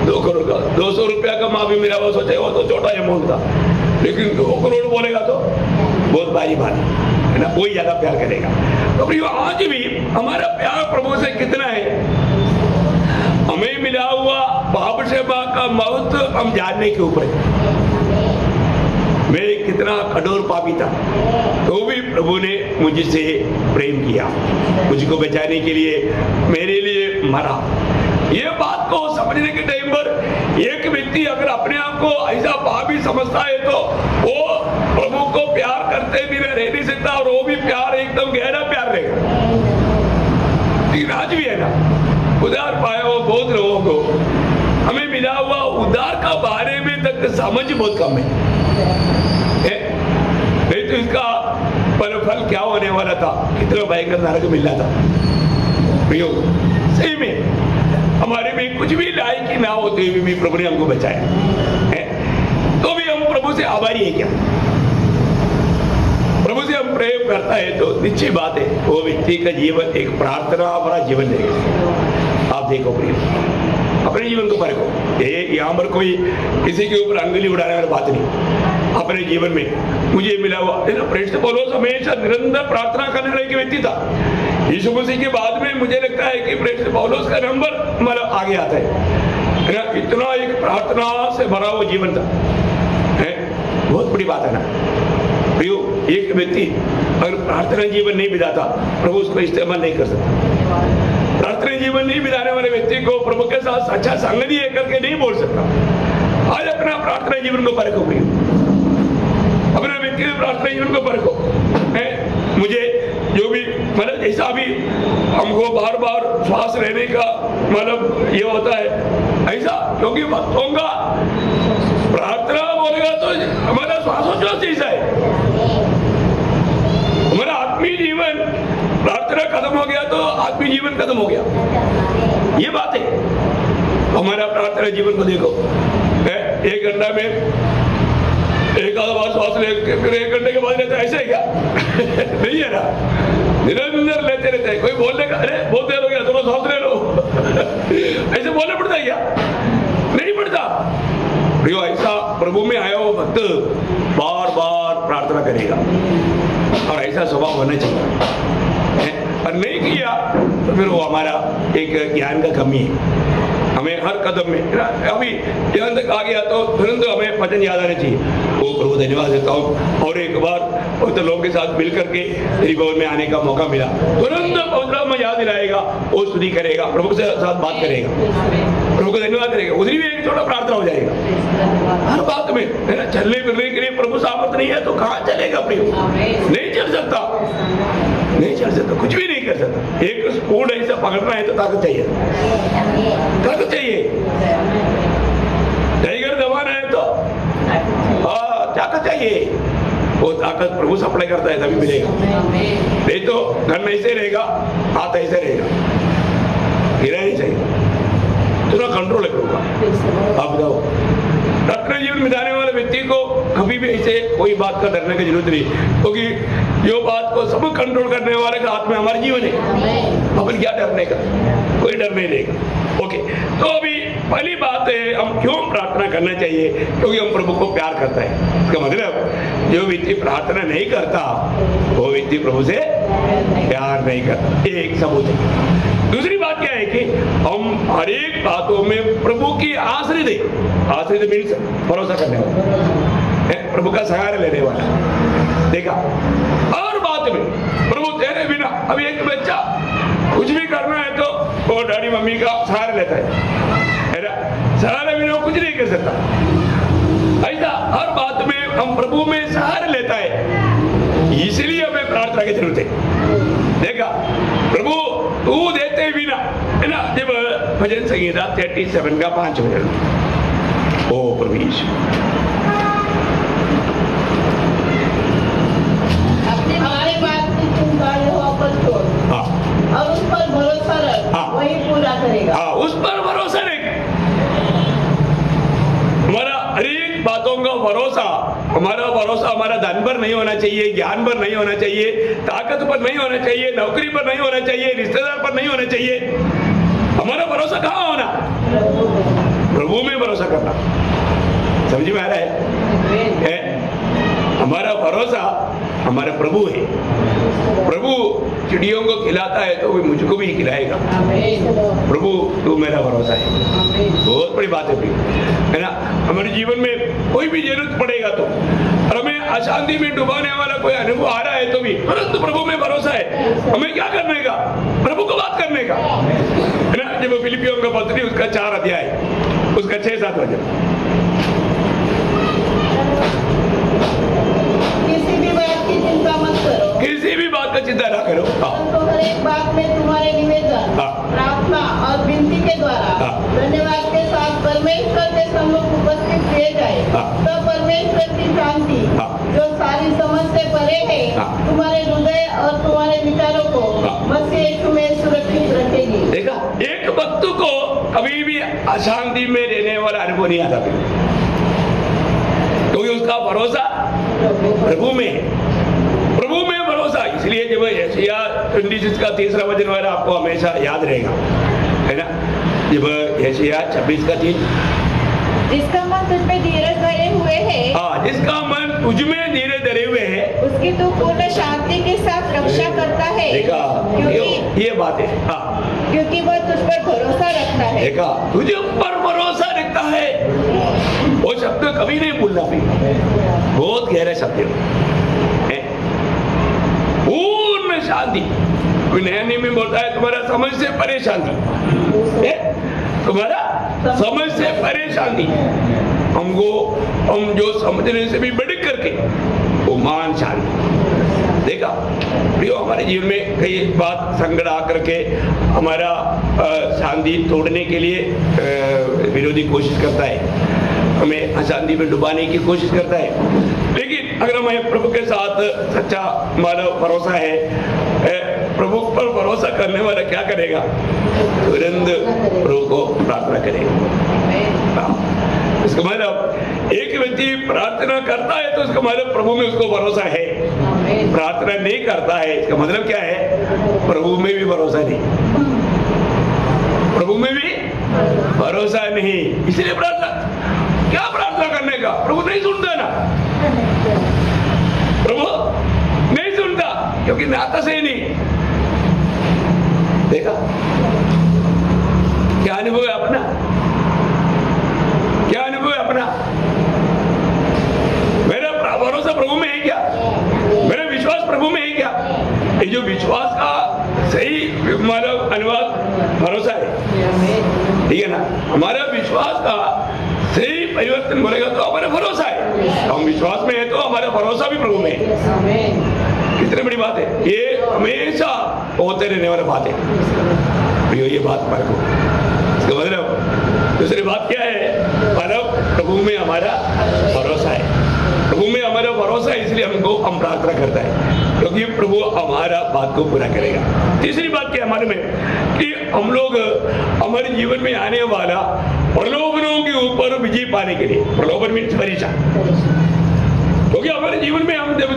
2 करोड़ का 200 रुपया का माफी मिला, वो सोचे वो तो छोटा अमाउंट था, लेकिन 2 करोड़ बोलेगा तो बहुत भारी बात है ना, वही ज्यादा प्यार करेगा। तो प्रियो, आज भी हमारा प्यार प्रभु से कितना है, हमें मिला हुआ पाप सेवा का महत्व हम जानने के ऊपर है। मैं कितना कठोर पापी था, तो भी प्रभु ने मुझसे प्रेम किया, मुझको बचाने के लिए मेरे लिए मरा। ये बात को समझने के टाइम पर एक व्यक्ति अगर अपने आप को ऐसा पापी समझता है तो वो प्रभु को प्यार करते भी रह नहीं सकता, और वो भी प्यार एकदम गहरा प्यार रहेगा। लेकिन आज भी है ना, उधार पाया हुआ बहुत लोगों को हमें मिला हुआ उधार का बारे में तक समझ बहुत कम है। नहीं तो इसका फल क्या होने वाला था, कितना भयंकर नरक मिलना था। प्रियो, सही में हमारे में कुछ भी लायक ना होते हुए भी प्रभु ने हमको बचाया है, तो भी हम प्रभु से आभारी है क्या? प्रभु से हम प्रेम करता है तो निश्चय बात है वो व्यक्ति का जीवन एक प्रार्थना भरा जीवन रहेगा। आप देखो प्रियो, अपने जीवन को परखो। ये यहाँ पर कोई किसी के ऊपर अंगुली उड़ाने वाली बात नहीं। अपने जीवन में मुझे मिला हुआ प्रेरित पौलुस हमेशा निरंतर प्रार्थना करने वाला एक व्यक्ति था। यीशु मसीह के बाद में मुझे लगता है कि प्रेरित पौलुस का नंबर मतलब आगे आता है ना, इतना एक प्रार्थना से भरा हुआ जीवन था, है। बहुत बड़ी बात है ना प्रियो, एक व्यक्ति अगर प्रार्थना जीवन नहीं बिताता, प्रभु उसको इस्तेमाल नहीं कर सकता। प्रार्थना जीवन नहीं बिताने वाले व्यक्ति को प्रभु के साथ अच्छा संगति है करके नहीं बोल सकता। आज अपना प्रार्थना जीवन को परखो प्रियो, अपने व्यक्ति प्रार्थना जीवन को परखो, है। मुझे जो भी मतलब ऐसा भी हमको बार बार श्वास लेने का मतलब ये होता है ऐसा, क्योंकि भक्तों का प्रार्थना बोलेगा तो हमारा श्वासोच्छ्वास ऐसा है। हमारा आत्मीय जीवन प्रार्थना खत्म हो गया तो आत्मीय जीवन खत्म हो गया, ये बात है। हमारा प्रार्थना जीवन को देखो, 1 घंटा में एक आधा बार श्वास ले, फिर 1 घंटे के बाद लेते ऐसे है क्या? नहीं है ना, निरंतर लेते रहते हैं। कोई बोलने का अरे बहुत देर हो गया थोड़ा श्वास ले लो, ऐसे बोलना पड़ता है क्या? नहीं पड़ता प्रियो। ऐसा प्रभु में आया हुआ भक्त बार बार प्रार्थना करेगा, और ऐसा स्वभाव होना चाहिए। और नहीं किया तो फिर वो हमारा एक ज्ञान का कमी है। हमें हर कदम में अभी यहाँ तक आ गया तो तुरंत हमें वचन याद आना चाहिए। वो प्रभु धन्यवाद देता हूँ, और एक बार तो लोगों के साथ मिल करके तेरी भवन में आने का मौका मिला, तुरंत पवित्र में याद दिलाएगा, वो स्तुति करेगा, प्रभु के साथ बात करेगा, प्रभु को धन्यवाद करेगा, उधर भी एक छोटा प्रार्थना हो जाएगा। हर बात में है ना, चलने फिरने के लिए प्रभु सामर्थ नहीं है तो कहाँ चलेगा प्रियो? नहीं चल सकता, नहीं चल सकता, कुछ भी नहीं कर सकता। एक स्पून ऐसा पकड़ना है तो ताकत चाहिए, ताकत चाहिए। टाइगर दबाना है तो ताकत चाहिए, वो ताकत प्रभु सप्लाई करता है तभी मिलेगा। नहीं तो घर में ऐसे रहेगा, हाथ ऐसे रहेगा, गिरा नहीं चाहिए। थोड़ा कंट्रोल है प्रभु का। आप बताओ, डॉक्टर जीवन बिताने वाले व्यक्ति को कभी भी ऐसे कोई बात का डरने की जरूरत नहीं, क्योंकि जो बात को सब कंट्रोल करने वाले के हाथ में हमारा जीवन है। अपन क्या डरने का, कोई डर नहीं देगा। ओके, तो अभी पहली बात है, हम क्यों प्रार्थना करना चाहिए? क्योंकि हम प्रभु को प्यार करता है। इसका मतलब जो व्यक्ति प्रार्थना नहीं करता वो व्यक्ति प्रभु से प्यार नहीं करता, ये एक सबूत है। दूसरी बात क्या है कि हम हर एक बातों में प्रभु की आश्रित है। आश्रित मीन्स भरोसा करने वाला, प्रभु का सहारा लेने वाला। देखा, और बात में प्रभु तेरे बिना, अभी एक बच्चा कुछ भी करना है तो वो डैडी मम्मी का सहारा लेता है ना, सहारा बिना कुछ नहीं कर सकता। ऐसा हर बात में हम प्रभु में सहारा लेता है, इसलिए हमें प्रार्थना की जरूरत है। देखा, प्रभु तू देते बिना, है ना, जब भजन संहिता 37 का 5 वचन, ओ प्रभु अपने हमारे बात की चिंता यहोवा पर छोड़, और उस पर भरोसा रख, वही पूरा करेगा। उस पर भरोसा रख। हमारा हर एक बातों का भरोसा, हमारा भरोसा हमारा धन पर नहीं होना चाहिए, ज्ञान पर नहीं होना चाहिए, ताकत पर नहीं होना चाहिए, नौकरी पर नहीं होना चाहिए, रिश्तेदार पर नहीं होना चाहिए। हमारा भरोसा कहाँ होना? प्रभु में भरोसा करना। समझ में आ रहा है? हमारा भरोसा हमारा प्रभु है। प्रभु चिड़ियों को खिलाता है तो वो मुझको भी खिलाएगा। प्रभु तू मेरा भरोसा है। बहुत बड़ी बात है ना। हमारे जीवन में कोई भी जरूरत पड़ेगा तो, और हमें अशांति में डुबाने वाला कोई अनुभव आ रहा है तो भी, परंतु प्रभु में भरोसा है। हमें क्या करने का? प्रभु को बात करने का, है ना। जब फिलिपियों का पत्री उसका 4 अध्याय उसका 6-7 वचन, किसी भी बात की चिंता मत करो, किसी भी बात का चिंता ना करो, तो हर एक बात में तुम्हारे निवेदन, प्रार्थना और विनती के द्वारा धन्यवाद के साथ परमेश्वर के सम्मुख उपस्थित किए जाए, तो परमेश्वर की शांति जो सारी समझ से परे है, तुम्हारे हृदय और तुम्हारे विचारों को मसीह यीशु में सुरक्षित रखेगी। देखा, एक भक्त को कभी भी अशांति में रहने वाला अनुभव नहीं आता, क्योंकि उसका भरोसा प्रभु में है। प्रभु में भरोसा, इसलिए जब यशायाह 26 का 3 वचन वाला आपको हमेशा याद रहेगा, है ना। जब यशायाह 26 का 3, जिसका मन तुझ में धीरज धरे हुए है, जिसका मन तुझ में धीरज धरे हुए है, उसकी तू पूर्ण शांति के साथ रक्षा करता है। देखा, क्योंकि ये बात है, क्योंकि वह तुझ पर भरोसा रखता है। देखा, तुझे पर भरोसा रखता है। वो शब्द कभी नहीं भूलना भी, बहुत गहरा शब्द है। पूर्ण शांति, नया नियम में बोलता है तुम्हारा समझ से परे शांति, तुम्हारा समझ से परे शांति। हम जो समझने से भी बढ़ करके वो मान शांति। देखा प्रियो, हमारे जीवन में कई बात संकट आकर के हमारा शांति तोड़ने के लिए विरोधी कोशिश करता है, हमें अशांति में डुबाने की कोशिश करता है। लेकिन अगर हमें प्रभु के साथ सच्चा मानव भरोसा है, प्रभु पर भरोसा करने वाला क्या करेगा? तुरंत प्रभु को प्रार्थना करेगा। इसका मतलब एक व्यक्ति प्रार्थना करता है तो इसका मतलब प्रभु में उसको भरोसा है। प्रार्थना नहीं करता है इसका मतलब क्या है? प्रभु में भी भरोसा नहीं, प्रभु में भी भरोसा नहीं। इसलिए प्रार्थना, क्या प्रार्थना करने का? प्रभु नहीं सुनता ना, प्रभु नहीं सुनता, क्योंकि नाता से नहीं। देखा क्या अनुभव है अपना? क्या अनुभव है अपना? मेरा भरोसा प्रभु में है क्या? मेरा विश्वास प्रभु में है क्या? ये जो विश्वास का सही मतलब अनुवाद भरोसा है, ठीक है ना। हमारा विश्वास का सही परिवर्तन बोलेगा तो हमारा भरोसा है। हम विश्वास में है तो हमारा भरोसा भी प्रभु में है। कितनी बड़ी बात है, ये हमेशा होते रहने वाला बात है। ये बात पर को इसका मतलब दूसरी बात क्या है? मतलब प्रभु में हमारा भरोसा है। प्रभु में हमारा भरोसा है, इसलिए हम प्रार्थना करता है, क्योंकि प्रभु हमारा बात को पूरा करेगा। तीसरी बात क्या हमारे में कि हम लोग हमारे जीवन में आने वाला प्रलोभनों के ऊपर विजय पाने के लिए, प्रलोभन मीन्स परीक्षा,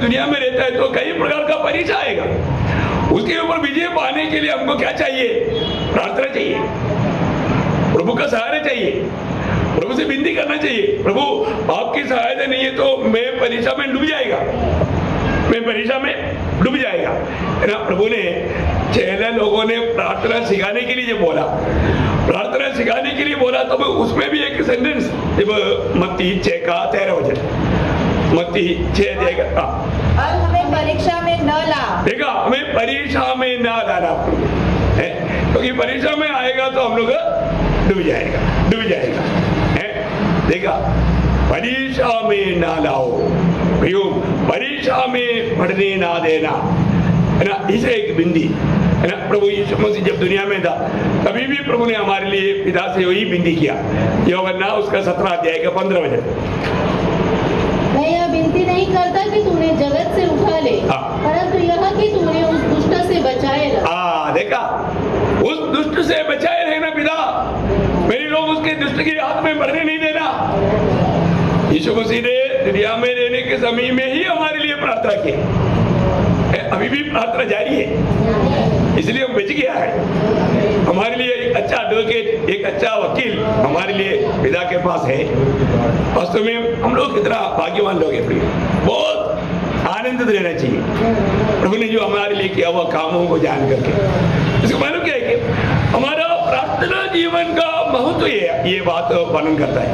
दुनिया में रहता है तो कई प्रकार का परीक्षा आएगा। उसके ऊपर विजय पाने के लिए हमको क्या चाहिए? प्रार्थना चाहिए, प्रभु का सहारा चाहिए, प्रभु से विनती करना चाहिए, प्रभु आपकी सहायता नहीं है तो मैं परीक्षा में डूब जाएगा, मैं परीक्षा में डूब जाएगा, है ना। प्रभु ने चेले लोगों ने प्रार्थना सिखाने के लिए जब बोला, प्रार्थना सिखाने के लिए बोला, तो उसमें भी एक सेंटेंस, जब मत्ती 6:13, मत्ती 6:13, और हमें परीक्षा में न ला। देखा, हमें परीक्षा में न लाना है, क्योंकि परीक्षा में आएगा तो हम लोग डूब जाएगा है। देखा, परीक्षा में ना लाओ, परीक्षा में पढ़ने ना देना, है ना। इसे एक बिंदी, है ना। प्रभु यीशु मसीह जब दुनिया में था तभी भी प्रभु ने हमारे लिए पिता से वही बिंदी किया। यूहन्ना उसका 17:15। मैं यह विनती नहीं करता कि तूने जगत से उठा ले, परंतु यह कि तूने उस दुष्ट से बचाए रख। देखा, उस दुष्ट से बचाए रहना पिता, मेरे लोग उसके दुष्ट के हाथ में मरने नहीं देना। यीशु मसीह ने दुनिया में रहने के समय में ही हमारे लिए प्रार्थना की, अभी भी प्रार्थना जारी है, इसलिए हम बच गया है। हमारे लिए एक अच्छा एडवोकेट, एक अच्छा वकील हमारे लिए पिता के पास है। वास्तव में हम लोग कितना भाग्यवान लोग हैं, बहुत आनंदित रहना चाहिए प्रभु ने जो हमारे लिए किया हुआ कामों को जान करके। इसका मतलब क्या है कि हमारा प्रार्थना जीवन का महत्व ये बात वर्णन करता है।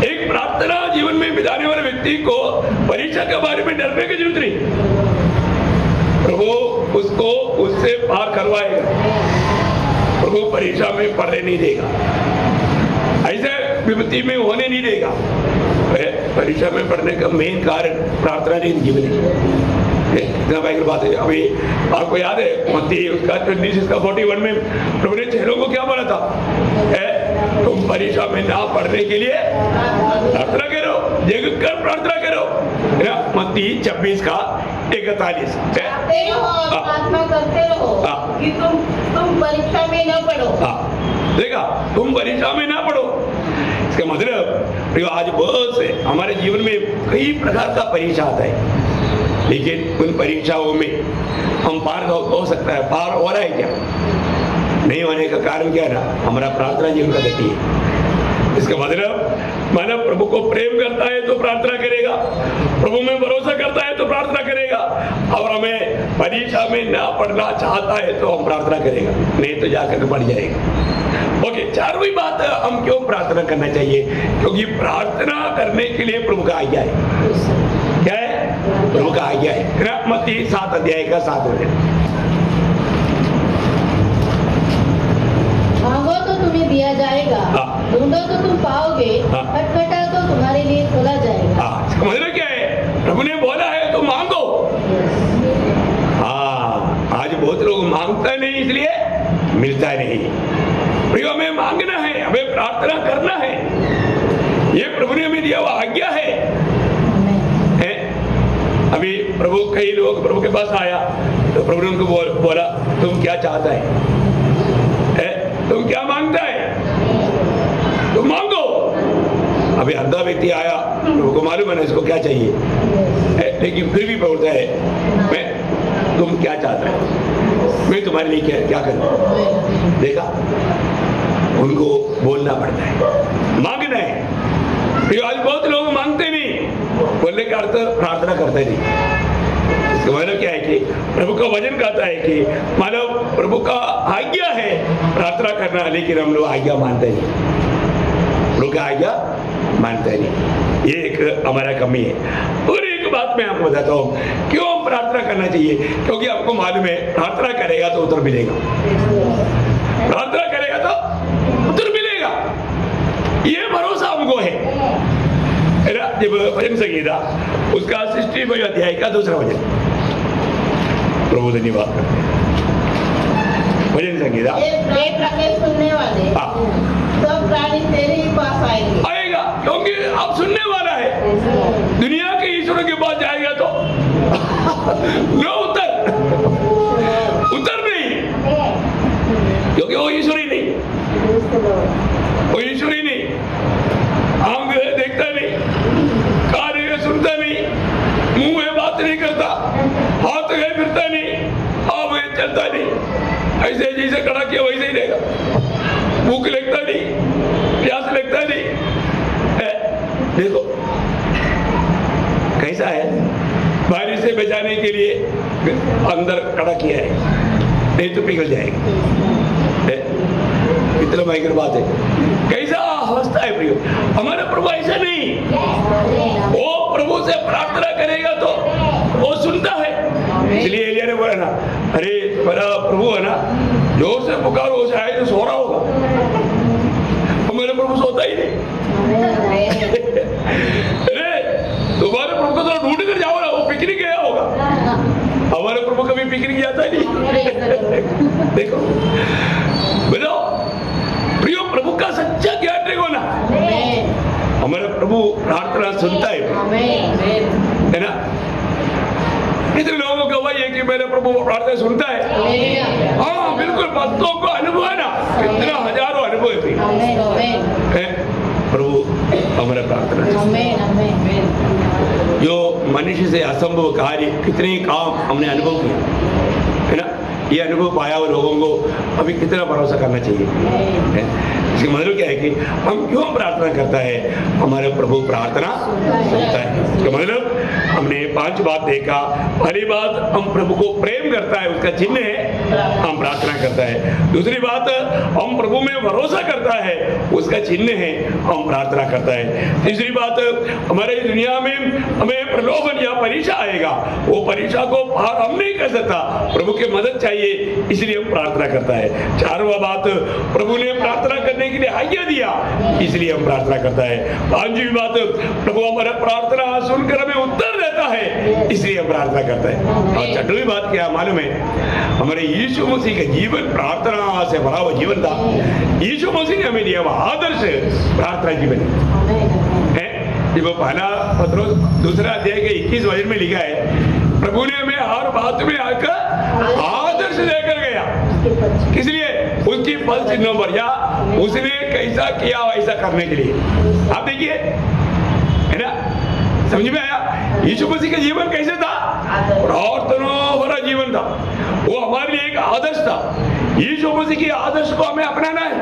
एक प्रार्थना जीवन में बिताने वाले व्यक्ति को परीक्षा के बारे में डरने की जरूरत नहीं, प्रभु उसको उससे पार करवाएगा, प्रभु परीक्षा में पढ़ने नहीं देगा, ऐसे विपत्ति में होने नहीं देगा। परीक्षा में पढ़ने का मेन कारण प्रार्थना नहीं जीवन है। बात है, अभी आपको याद है मत्ती उसका 26:41 में प्रभु ने चेलों को क्या बोला था? तुम परीक्षा में ना पढ़ने के लिए प्रार्थना करो, जग कर प्रार्थना करो, मत्ती 26:41। प्रार्थना करते रहो कि तुम परीक्षा में न पढ़ो। देखा, तुम परीक्षा में ना पढ़ो, इसका मतलब आज बहुत से हमारे जीवन में कई प्रकार का परीक्षा आता है, लेकिन उन परीक्षाओं में हम पार हो सकता है, पार हो रहा है क्या? नहीं होने का कारण क्या है ना? हमारा प्रार्थना जीवन का गति है। इसका मतलब मानव प्रभु को प्रेम करता है तो प्रार्थना करेगा, प्रभु में भरोसा करता है तो प्रार्थना करेगा, और हमें परीक्षा में ना पढ़ना चाहता है तो हम प्रार्थना करेगा, नहीं तो जाकर पढ़ जाएगा। ओके, चारवीं बात, हम क्यों प्रार्थना करना चाहिए? क्योंकि प्रार्थना करने के लिए प्रभु का आज्ञा है। क्या है? प्रभु का आज्ञा है। मत्ती 7:7। मांगो तो तुम्हें दिया जाएगा, ढूंढो तो तुम पाओगे, खटखटा तो तुम्हारे लिए खोला जाएगा। इसका मतलब क्या है? प्रभु ने बोला है तो मांगो। आज बहुत लोग मांगता नहीं, इसलिए मिलता नहीं। प्रियो, हमें मांगना है, हमें प्रार्थना करना है, ये प्रभु ने हमें दिया हुआ आज्ञा है। अभी प्रभु, कई लोग प्रभु के पास आया तो प्रभु ने उनको बोला तुम क्या चाहता है? तुम क्या मांगता है? तुम मांगो। अभी अंधा व्यक्ति आया, प्रभु को मालूम है ना इसको क्या चाहिए, लेकिन फिर भी बोलता है मैं, तुम क्या चाहता है, मैं तुम्हारे लिए क्या करूं? देखा, उनको बोलना पड़ता है, मांगना है। फिर आज बहुत लोग मांगते नहीं, बोलने का अर्थ प्रार्थना करते नहीं। इसका मतलब क्या है कि प्रभु का वचन कहता है कि मानव प्रभु का आज्ञा है प्रार्थना करना, लेकिन हम लोग आज्ञा मानते नहीं, प्रभु का आज्ञा मानते नहीं। ये एक हमारा कमी है। और एक बात मैं आपको बताता हूँ क्यों हम प्रार्थना करना चाहिए, क्योंकि आपको मालूम है प्रार्थना करेगा तो उत्तर मिलेगा, प्रार्थना करेगा तो उत्तर मिलेगा, ये भरोसा हमको है। जब भजन संगीता उसका 60वें अध्याय का 2रा वचन, प्रभु धन्यवाद करते हैं। भजन संगीता सुनने वाले सब प्राणी तेरे ही पास आएगा, क्योंकि अब सुनने वाला है। दुनिया के ईश्वरों के पास जाएगा तो नो उत्तर नहीं, क्योंकि वो ईश्वरी नहीं, वो ईश्वरी नहीं, आंख देखता नहीं, कान सुनता नहीं, मुंह में बात चलता नहीं, ऐसे जैसे खड़ा किया वैसे ही रहेगा, भूख लगता नहीं, प्यास लगता नहीं। देखो कैसा है, बारिश से बचाने के लिए अंदर खड़ा किया है, नहीं तो पिघल जाएगी। इतना भयंकर बात है, कैसा अवस्था है प्रियो। हमारा प्रभु ऐसा नहीं, वो प्रभु से प्रार्थना करेगा तो वो सुनता है। इसलिए एलिया ने बोला ना, अरे मेरा प्रभु है ना, जोर से पुकारो, शायद तो सो रहा होगा। हमारा प्रभु सोता ही नहीं। अरे तुम्हारे प्रभु को तो ढूंढ कर जाओ ना, वो पिकनिक गया होगा। हमारे प्रभु कभी पिकनिक जाता ही नहीं। देखो बताओ प्रियो, प्रभु का सच्चा ज्ञान देखो ना, हमारा प्रभु प्रार्थना सुनता है ना। कितने लोगों का वही है कि मेरा प्रभु प्रार्थना सुनता है। हाँ बिल्कुल, भक्तों को अनुभव है ना, कितना हजारों अनुभव है प्रभु हमारा प्रार्थना। जो मनुष्य से असंभव कार्य कितने काम हमने अनुभव किए है ना, ये अनुभव पाया हुआ लोगों को अभी कितना भरोसा करना चाहिए। इसका मतलब क्या है कि हम क्यों प्रार्थना करता है, हमारा प्रभु प्रार्थना सुनता है। इसका मतलब हमने 5 बात देखा। पहली बात, हम प्रभु को प्रेम करता है, उसका चिन्ह है हम प्रार्थना करता है। दूसरी बात, हम प्रभु में भरोसा करता है, उसका चिन्ह है हम प्रार्थना करता है। तीसरी बात, हमारे दुनिया में हमें प्रलोभन या परीक्षा आएगा, वो परीक्षा को पार हम नहीं कर सकता, प्रभु की मदद चाहिए, इसलिए हम प्रार्थना करता है। चारवा बात, प्रभु ने प्रार्थना करने के लिए आज्ञा दिया, इसलिए हम प्रार्थना करता है। पांचवी बात, प्रभु हमारा प्रार्थना सुनकर हमें उत्तर देता है, इसलिए हम प्रार्थना करता है। और छठवीं बात क्या मालूम है, हमारे यीशु मसीह का जीवन प्रार्थना से भरा हुआ जीवन था। यीशु मसीह ने हमें दिया हुआ आदर्श प्रार्थना जीवन है। जब पहला पत्रोस 2 अध्याय के 21 वचन में लिखा है, प्रभु ने हमें हर बात में आकर आदर्श देकर गया, किस लिए, उसकी फल चिन्हों पर, या उसने कैसा किया वैसा करने के लिए। आप देखिए है ना, समझ में आया। यीशु मसीह का जीवन कैसे था, प्रार्थना भरा जीवन था, वो हमारे लिए एक आदर्श था। यीशु मसीह के आदर्श को हमें अपनाना है।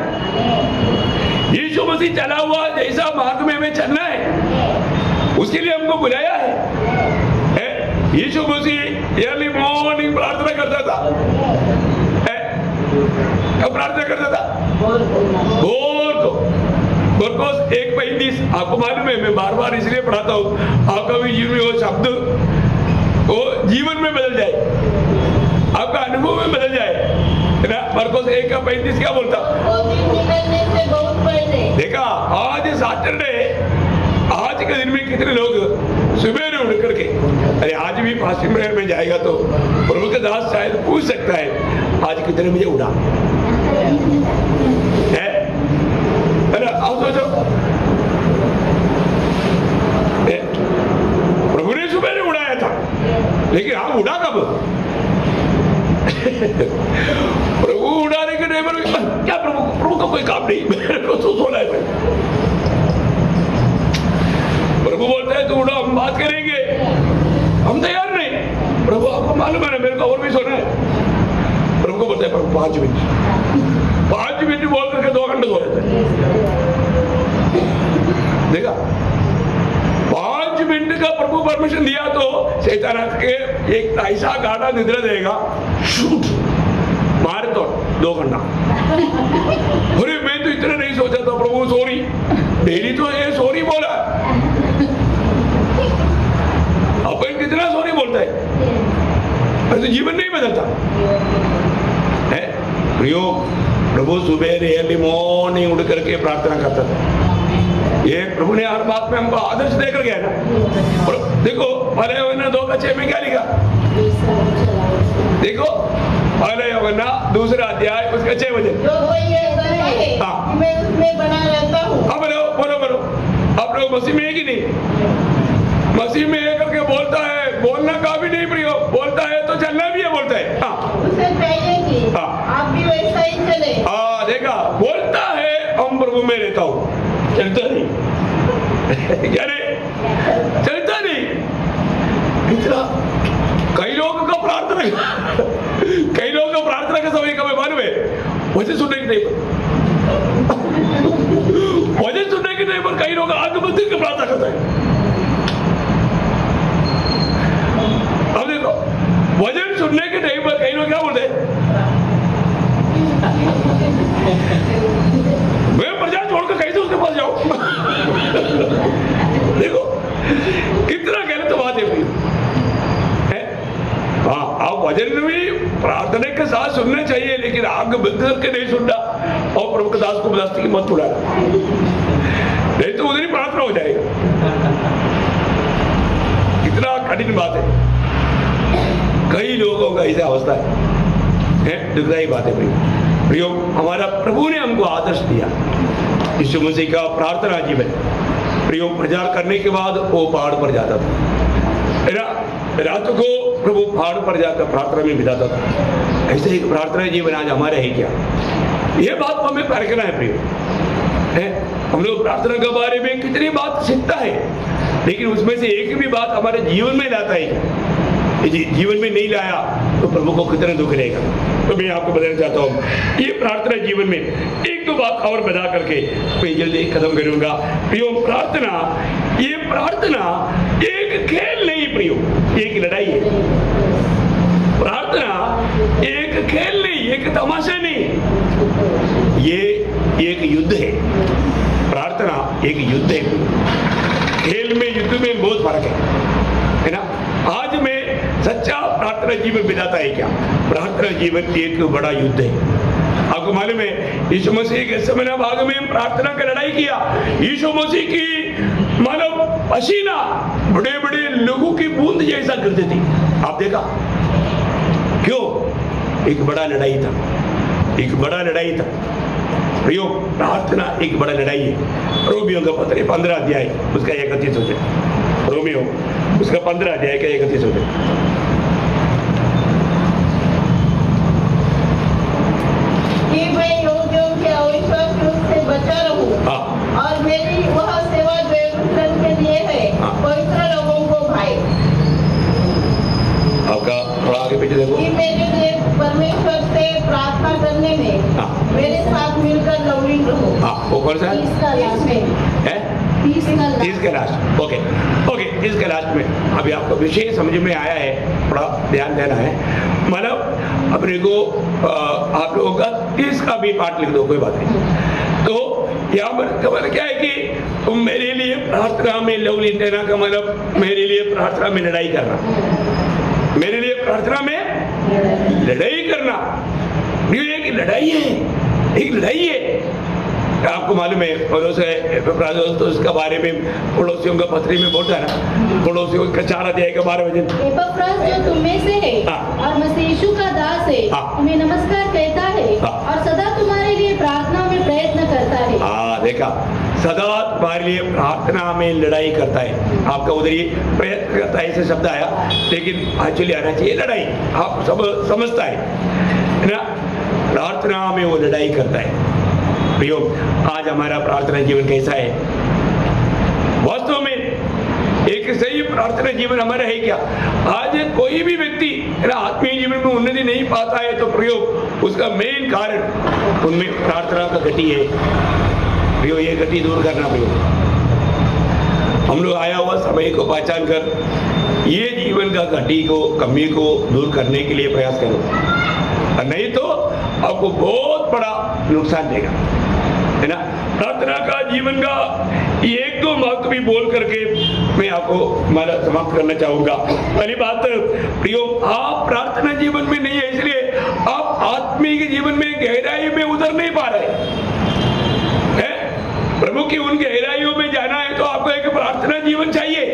यीशु मसीह चला हुआ जैसा मार्ग में हमें चलना है, उसके लिए हमको बुलाया है। यीशु मसीह अर्ली मॉर्निंग प्रार्थना करता था। कब प्रार्थना करता था, भोर को। मरकुस 1:35, आपको मालूम है, मैं बार बार इसलिए पढ़ाता हूँ, आपका भी जीवन में वो शब्द वो जीवन में बदल जाए, आपका अनुभव में बदल जाए ना। मरकुस 1:35 क्या बोलता, देखा आज सैटरडे, आज के दिन में कितने लोग सुबह उठ करके, अरे आज भी फास्टिंग प्रेयर में जाएगा तो प्रभु के दास शायद पूछ सकता है आज कितने बजे उठा है ना। आप सोचो, प्रभु ने सुबह ने उड़ाया था, लेकिन आप उड़ा कब? प्रभु उड़ाने के टाइम पर क्या प्रभु का कोई काम नहीं, मेरे को तो सोना है भाई। प्रभु बोलता है तू उड़ा, हम बात करेंगे, हम तैयार नहीं। प्रभु आपको मालूम है ना, मेरे को और भी सोना है। प्रभु को बोलता है प्रभु 5 मिनट बोल करके 2 घंटे सो जाते हैं। देखा, 5 मिनट का प्रभु परमिशन दिया तो शैतान के एक ऐसा गाढ़ा निद्रा देगा, शूट मारे तो 2 घंटा। अरे मैं तो इतना नहीं सोचा था प्रभु, सॉरी। डेली तो ये सॉरी बोला, अपन कितना सॉरी बोलता है, पर तो जीवन नहीं बदलता है। प्रियो, प्रभु सुबह अर्ली मॉर्निंग उठ करके प्रार्थना करता था। ये प्रभु ने हर बात में हमको आदर्श देकर गया ना। और देखो पहले यूहन्ना 2:6 में क्या लिखा, देखो पहले यूहन्ना 2 अध्याय उसका 6 वचन, जो कोई ये कहे मैं उसमें बना रहता हूँ। हाँ बोलो बोलो बोलो, आप लोग मसीह में है कि नहीं? मसीह में है करके बोलता है, बोलना का भी नहीं प्रियो, बोलता है तो चलना भी है, बोलता है। हाँ, उसे चाहिए कि आप भी वैसा ही चले। हाँ देखा, बोलता है हम प्रभु में रहता हूँ, चलता नहीं। क्या रे, चलता नहीं। इतना कई लोगों का प्रार्थना, कई लोगों का वैसे सुनने के टाइम पर वजन सुनने के टाइम पर कई लोग आग बंद करके प्रार्थना करता है। अब देखो वजन सुनने के टाइम पर कई लोग क्या बोलते हैं, मैं प्रजा छोड़कर कैसे उसके पास जाऊं। देखो कितना गलत बात है। हाँ, आप वजन भी प्रार्थना के साथ सुनना चाहिए, लेकिन आग बंद करके नहीं सुनना और प्रभु के दास को बदस्ती की मत बुलाना, नहीं तो उधर ही प्रार्थना हो जाएगा। कितना कठिन बात है। कई लोगों का ऐसा अवस्था है, दुखदायी बात है भाई। प्रियो, हमारा प्रभु ने हमको आदर्श दिया, यीशु मसीह का प्रार्थना जीवन। प्रियो, प्रचार करने के बाद वो पहाड़ पर जाता था, रात को प्रभु पहाड़ पर जाकर प्रार्थना में बिताता था। ऐसे ही प्रार्थना जीवन आज हमारे है क्या? यह बात को हमें परखना है प्रियो। हम लोग प्रार्थना के बारे में कितनी बात सीखता है, लेकिन उसमें से एक भी बात हमारे जीवन में लाता है क्या? जीवन में नहीं लाया तो प्रभु को कितना दुख रहेगा। तो मैं आपको बताना चाहता हूँ, ये प्रार्थना जीवन में एक दो बात और बता करके मैं जल्दी खत्म करूंगा। प्रियो, ये प्रार्थना एक खेल नहीं प्रियो, एक लड़ाई है। प्रार्थना एक खेल नहीं, एक तमाशा नहीं, ये एक युद्ध है। प्रार्थना एक युद्ध है। खेल में युद्ध में बहुत फर्क है ना। आज में सच्चा प्रार्थना जीवन बिताता है क्या? प्रार्थना जीवन एक बड़ा युद्ध है। आपको मालूम है, यीशु मसीह के समय भाग में प्रार्थना का लड़ाई किया। यीशु मसीह की मानव पसीना बड़े बड़े लोगों की बूंद जैसा गिरती थी। आप देखा क्यों? एक बड़ा लड़ाई था, एक बड़ा लड़ाई था प्रियो। प्रार्थना एक बड़ा लड़ाई है। रोमियो का पत्र 15 अध्याय उसका 31 हो जाए। रोमियो उसका 15 अध्याय का 31 हो जाए। बचा रहूं और मेरी वह सेवा जो यरूशलेम के लिए है, पवित्र लोगों को भाई। आपका थोड़ा आगे पीछे देखो। कि मेरे लिए परमेश्वर से प्रार्थना करने में मेरे साथ मिलकर लवलीन रहो। वो कौन सा है? 30 का लास्ट में 30 के लास्ट। ओके 30 के लास्ट में अभी आपको विषय समझ में आया है, थोड़ा ध्यान देना है। मतलब अपने को आप लोगों का 30 का भी पाठ लिख दो, कोई बात नहीं। तो यहाँ पर खबर क्या है कि तुम मेरे लिए प्रार्थना में लवलीन रहना का मतलब मेरे लिए प्रार्थना में लड़ाई करना, मेरे लिए प्रार्थना में लड़ाई करना। ये एक लड़ाई है, एक लड़ाई है। आपको मालूम है तो उसका बारे में पड़ोसियों का पत्री में बोलता है ना, पड़ोसियों का 4 अध्याय के 12 वचन। एपफ्रास जो तुम में से है और मसीह यीशु का दास है, तुम्हें नमस्कार कहता है और सदा तुम्हारे लिए प्रार्थना में प्रयत्न करता है। देखा, सदा तुम्हारे लिए प्रार्थना में लड़ाई करता है। आपका उधर ही प्रयत्न करता है ऐसे शब्द आया, लेकिन एक्चुअली आना चाहिए लड़ाई। आप सब समझता है ना, प्रार्थना में वो लड़ाई करता है। प्रियो, आज हमारा प्रार्थना जीवन कैसा है? वास्तव में एक सही प्रार्थना जीवन हमारा है क्या? आज कोई भी व्यक्ति आत्मीय जीवन में उन्नति नहीं पाता है तो प्रियो, उसका मेन कारण उनमें प्रार्थना का गति है। प्रियो, ये गति दूर करना प्रियो। हम लोग आया हुआ समय को पहचान कर ये जीवन का गति को, कमी को दूर करने के लिए प्रयास करो, नहीं तो आपको बहुत बड़ा नुकसान देगा, है ना। प्रार्थना का जीवन का एक दो महत्व भी बोल करके मैं आपको समाप्त करना चाहूंगा। पहली बात प्रियो, आप प्रार्थना जीवन में नहीं है, इसलिए आप आत्मिक जीवन में गहराई में उतर नहीं पा रहे हैं। प्रभु की उन गहराइयों में जाना है तो आपको एक प्रार्थना जीवन चाहिए।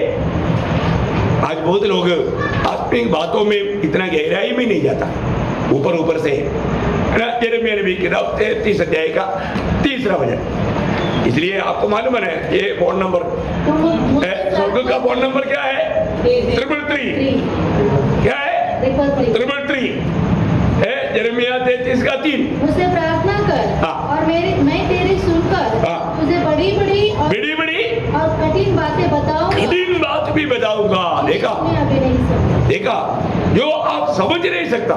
आज बहुत लोग आत्मिक बातों में इतना गहराई में नहीं जाता, ऊपर ऊपर से यिर्मयाह नबी की किताब 33 अध्याय का 3रा वचन। इसलिए आपको मालूम है ये फोन नंबर, स्वर्ग का फोन नंबर क्या है? 333। क्या है? 333 है। यिर्मयाह 33 का 3। मुझसे प्रार्थना कर और मैं तेरी सुनकर तुझे बड़ी बड़ी और कठिन बातें बताऊंगा। कठिन बात भी बताऊंगा। देखा जो आप समझ नहीं सकता,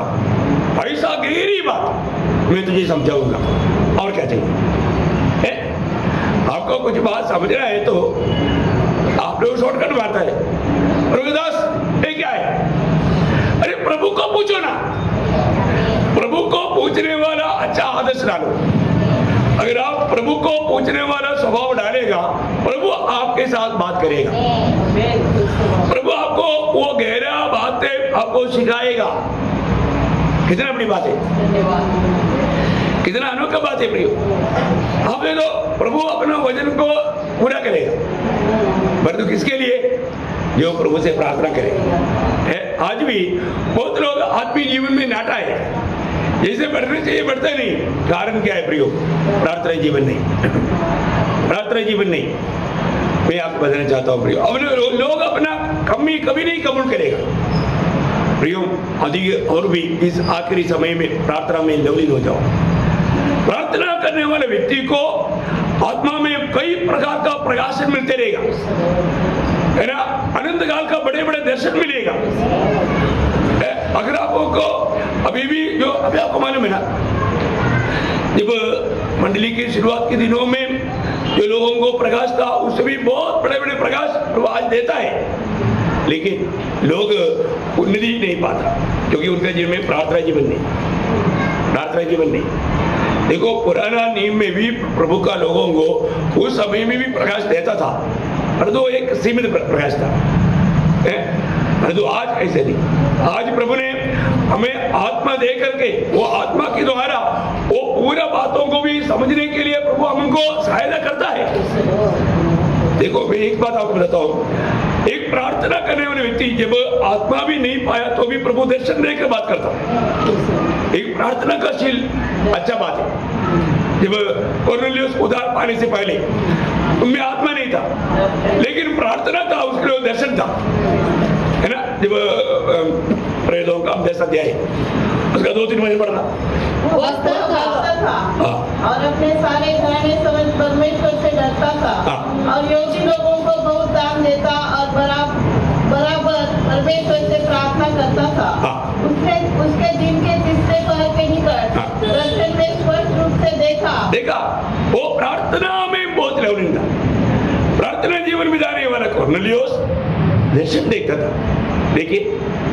ऐसा गहरी बात मैं तुझे समझाऊंगा, और क्या चाहिए? आपको कुछ बात समझना है तो आप लोग शॉर्टकट मारता है, रविदास ये क्या है? अरे प्रभु को पूछो ना, प्रभु को पूछने वाला अच्छा आदर्श डालो। अगर आप प्रभु को पूछने वाला स्वभाव डालेगा, प्रभु आपके साथ बात करेगा, प्रभु आपको वो गहरा बातें आपको सिखाएगा। कितना बड़ी बात है, कितना अनोखा बात है प्रियो। आप देखो प्रभु अपना वचन को पूरा करेगा, परंतु किसके लिए? जो प्रभु से प्रार्थना करे। आज भी बहुत लोग आत्मीय जीवन में नाटा है, जैसे बढ़ना चाहिए बढ़ता नहीं। कारण क्या है प्रियो? प्रार्थना जीवन नहीं, प्रार्थना जीवन नहीं। मैं आपको बताना चाहता हूँ प्रियो, अब लोग अपना कमी कभी नहीं कबूल करेगा प्रियो। अधिक और भी इस आखिरी समय में प्रार्थना में लवलीन हो जाओ। प्रार्थना करने वाले व्यक्ति को आत्मा में कई प्रकार का प्रकाशन मिलते रहेगा, है ना। अनंत काल का बड़े बड़े दर्शन मिलेगा। अगर आपको अभी भी जो अभी आपको मालूम है ना, जब मंडली की शुरुआत के दिनों में जो लोगों को प्रकाश था, उससे भी बहुत बड़े बड़े प्रकाश आज देता है, लेकिन लोग उन्नति नहीं पाता क्योंकि उनका जीवन में प्रार्थना जीवन नहीं, प्रार्थना जीवन नहीं। देखो पुराना नियम में भी प्रभु का लोगों को उस समय में भी प्रकाश देता था, परंतु एक सीमित प्रकाश था, परंतु आज ऐसे नहीं। आज प्रभु ने हमें आत्मा दे करके, वो आत्मा के द्वारा वो पूरा बातों को भी समझने के लिए प्रभु हमको सहायता करता है। देखो मैं एक बात आपको बताता हूँ, एक प्रार्थना करने वाले व्यक्ति जब आत्मा भी नहीं पाया तो भी प्रभु दर्शन देकर बात करता है। एक प्रार्थना का शील अच्छा बात है। जब कोर्नेलियस उधार पाने से पहले उनमें आत्मा नहीं था, लेकिन प्रार्थना था, उसके लिए दर्शन था, है ना। जब प्रेरितों का 10 अध्याय उसका 2-3 महीने पढ़ना था और अपने सारे घराने समझ परमेश्वर से डरता था और योगी लोगों को बहुत दान देता और बराबर परमेश्वर से प्रार्थना करता था। उसके दिन के तीसरे पहर के निकट दर्शन में स्पष्ट रूप से देखा वो प्रार्थना में बहुत लवलीन था। प्रार्थना जीवन बिताने वाला कोर्नेलियस दर्शन देखता था। देखिए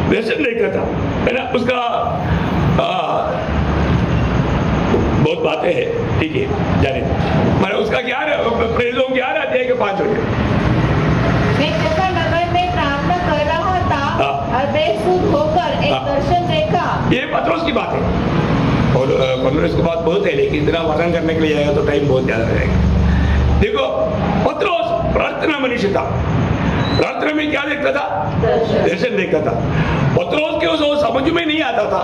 दर्शन देखता था, है ना। उसका बहुत बातें हैं, ठीक है, जाने मतलब उसका क्या प्रेरितों क्या रहते हैं कि 5 हो गए। मैं जैसा नगर में प्रार्थना कर रहा था और बेसुध होकर एक दर्शन देखा। ये पत्रोस की बात है और कोर्नेलियस की बात बहुत है, लेकिन इतना वर्णन करने के लिए जाएगा तो टाइम बहुत ज्यादा रहेगा। देखो पत्रोस प्रार्थना मनुष्य था, प्रार्थना में क्या देखता था? दर्शन देखता था। पत्रोस के उस समझ में नहीं आता था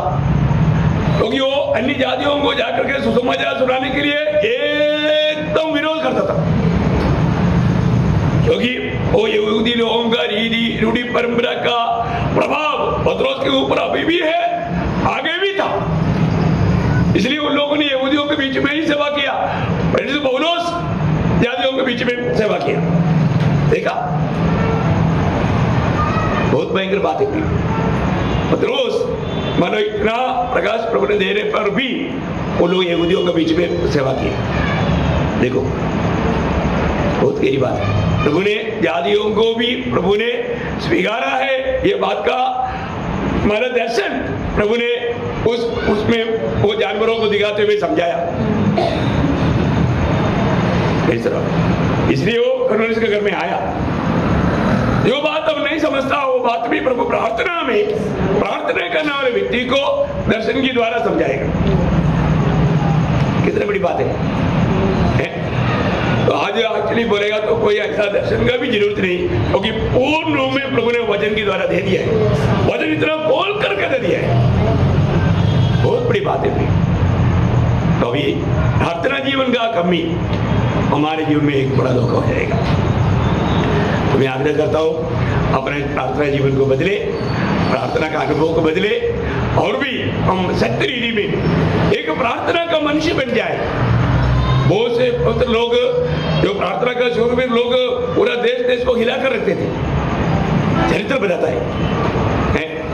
क्योंकि वो अन्य जातियों को जाकर के सुसमाचार सुनाने के लिए एकदम विरोध करता था, क्योंकि वो यहूदी लोगों का रूढ़ी परंपरा का प्रभाव पत्रोस के ऊपर अभी भी है, आगे भी था। इसलिए उन लोगों ने यहूदियों के बीच में ही सेवा किया, प्रेरित पौलुस जातियों के बीच में सेवा किया। देखा, बहुत भयंकर बात है। पत्रोस मानो इतना प्रकाश प्रभु ने देने पर भी वो लोग यहूदियों के बीच में सेवा की। देखो बहुत गहरी बात है। प्रभु ने जातियों को भी प्रभु ने स्वीकारा है, ये बात का हमारा दर्शन प्रभु ने उसमें वो जानवरों को दिखाते हुए समझाया। इसलिए वो कोर्नेलियस के घर में आया। जो बात अब नहीं समझता वो बात भी प्रभु प्रार्थना में प्रार्थना करने वाले व्यक्ति को दर्शन के द्वारा समझाएगा। कितनी बड़ी बात है? तो आज एक्चुअली बोलेगा तो कोई ऐसा दर्शन का भी जरूरत नहीं, क्योंकि पूर्ण रूप में प्रभु ने वचन के द्वारा दे दिया है। वचन इतना खोल करके दे दिया है, बहुत बड़ी बात है। तो अभी प्रार्थना जीवन का कमी हमारे जीवन में एक बड़ा धोखा हो जाएगा। तो मैं आग्रह करता हूँ अपने प्रार्थना जीवन को बदले, प्रार्थना का अनुभव को बदले और भी हम सत्य रीति में एक प्रार्थना का मनुष्य बन जाए। बहुत से पवित्र लोग जो प्रार्थना का शुरू में लोग पूरा देश को हिला कर रखते थे, चरित्र बताता है।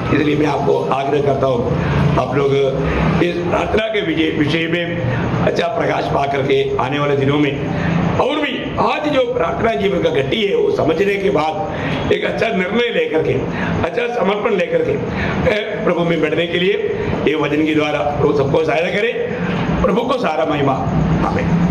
इसलिए मैं आपको आग्रह करता हूँ आप लोग इस प्रार्थना के विषय में अच्छा प्रकाश पा करके आने वाले दिनों में और भी आज जो प्रार्थना जीवन का घटी है वो समझने के बाद एक अच्छा निर्णय लेकर के अच्छा समर्पण लेकर के प्रभु में बढ़ने के लिए ये वचन के द्वारा प्रभु सबको सहायता करे। प्रभु को सारा महिमा। आमीन।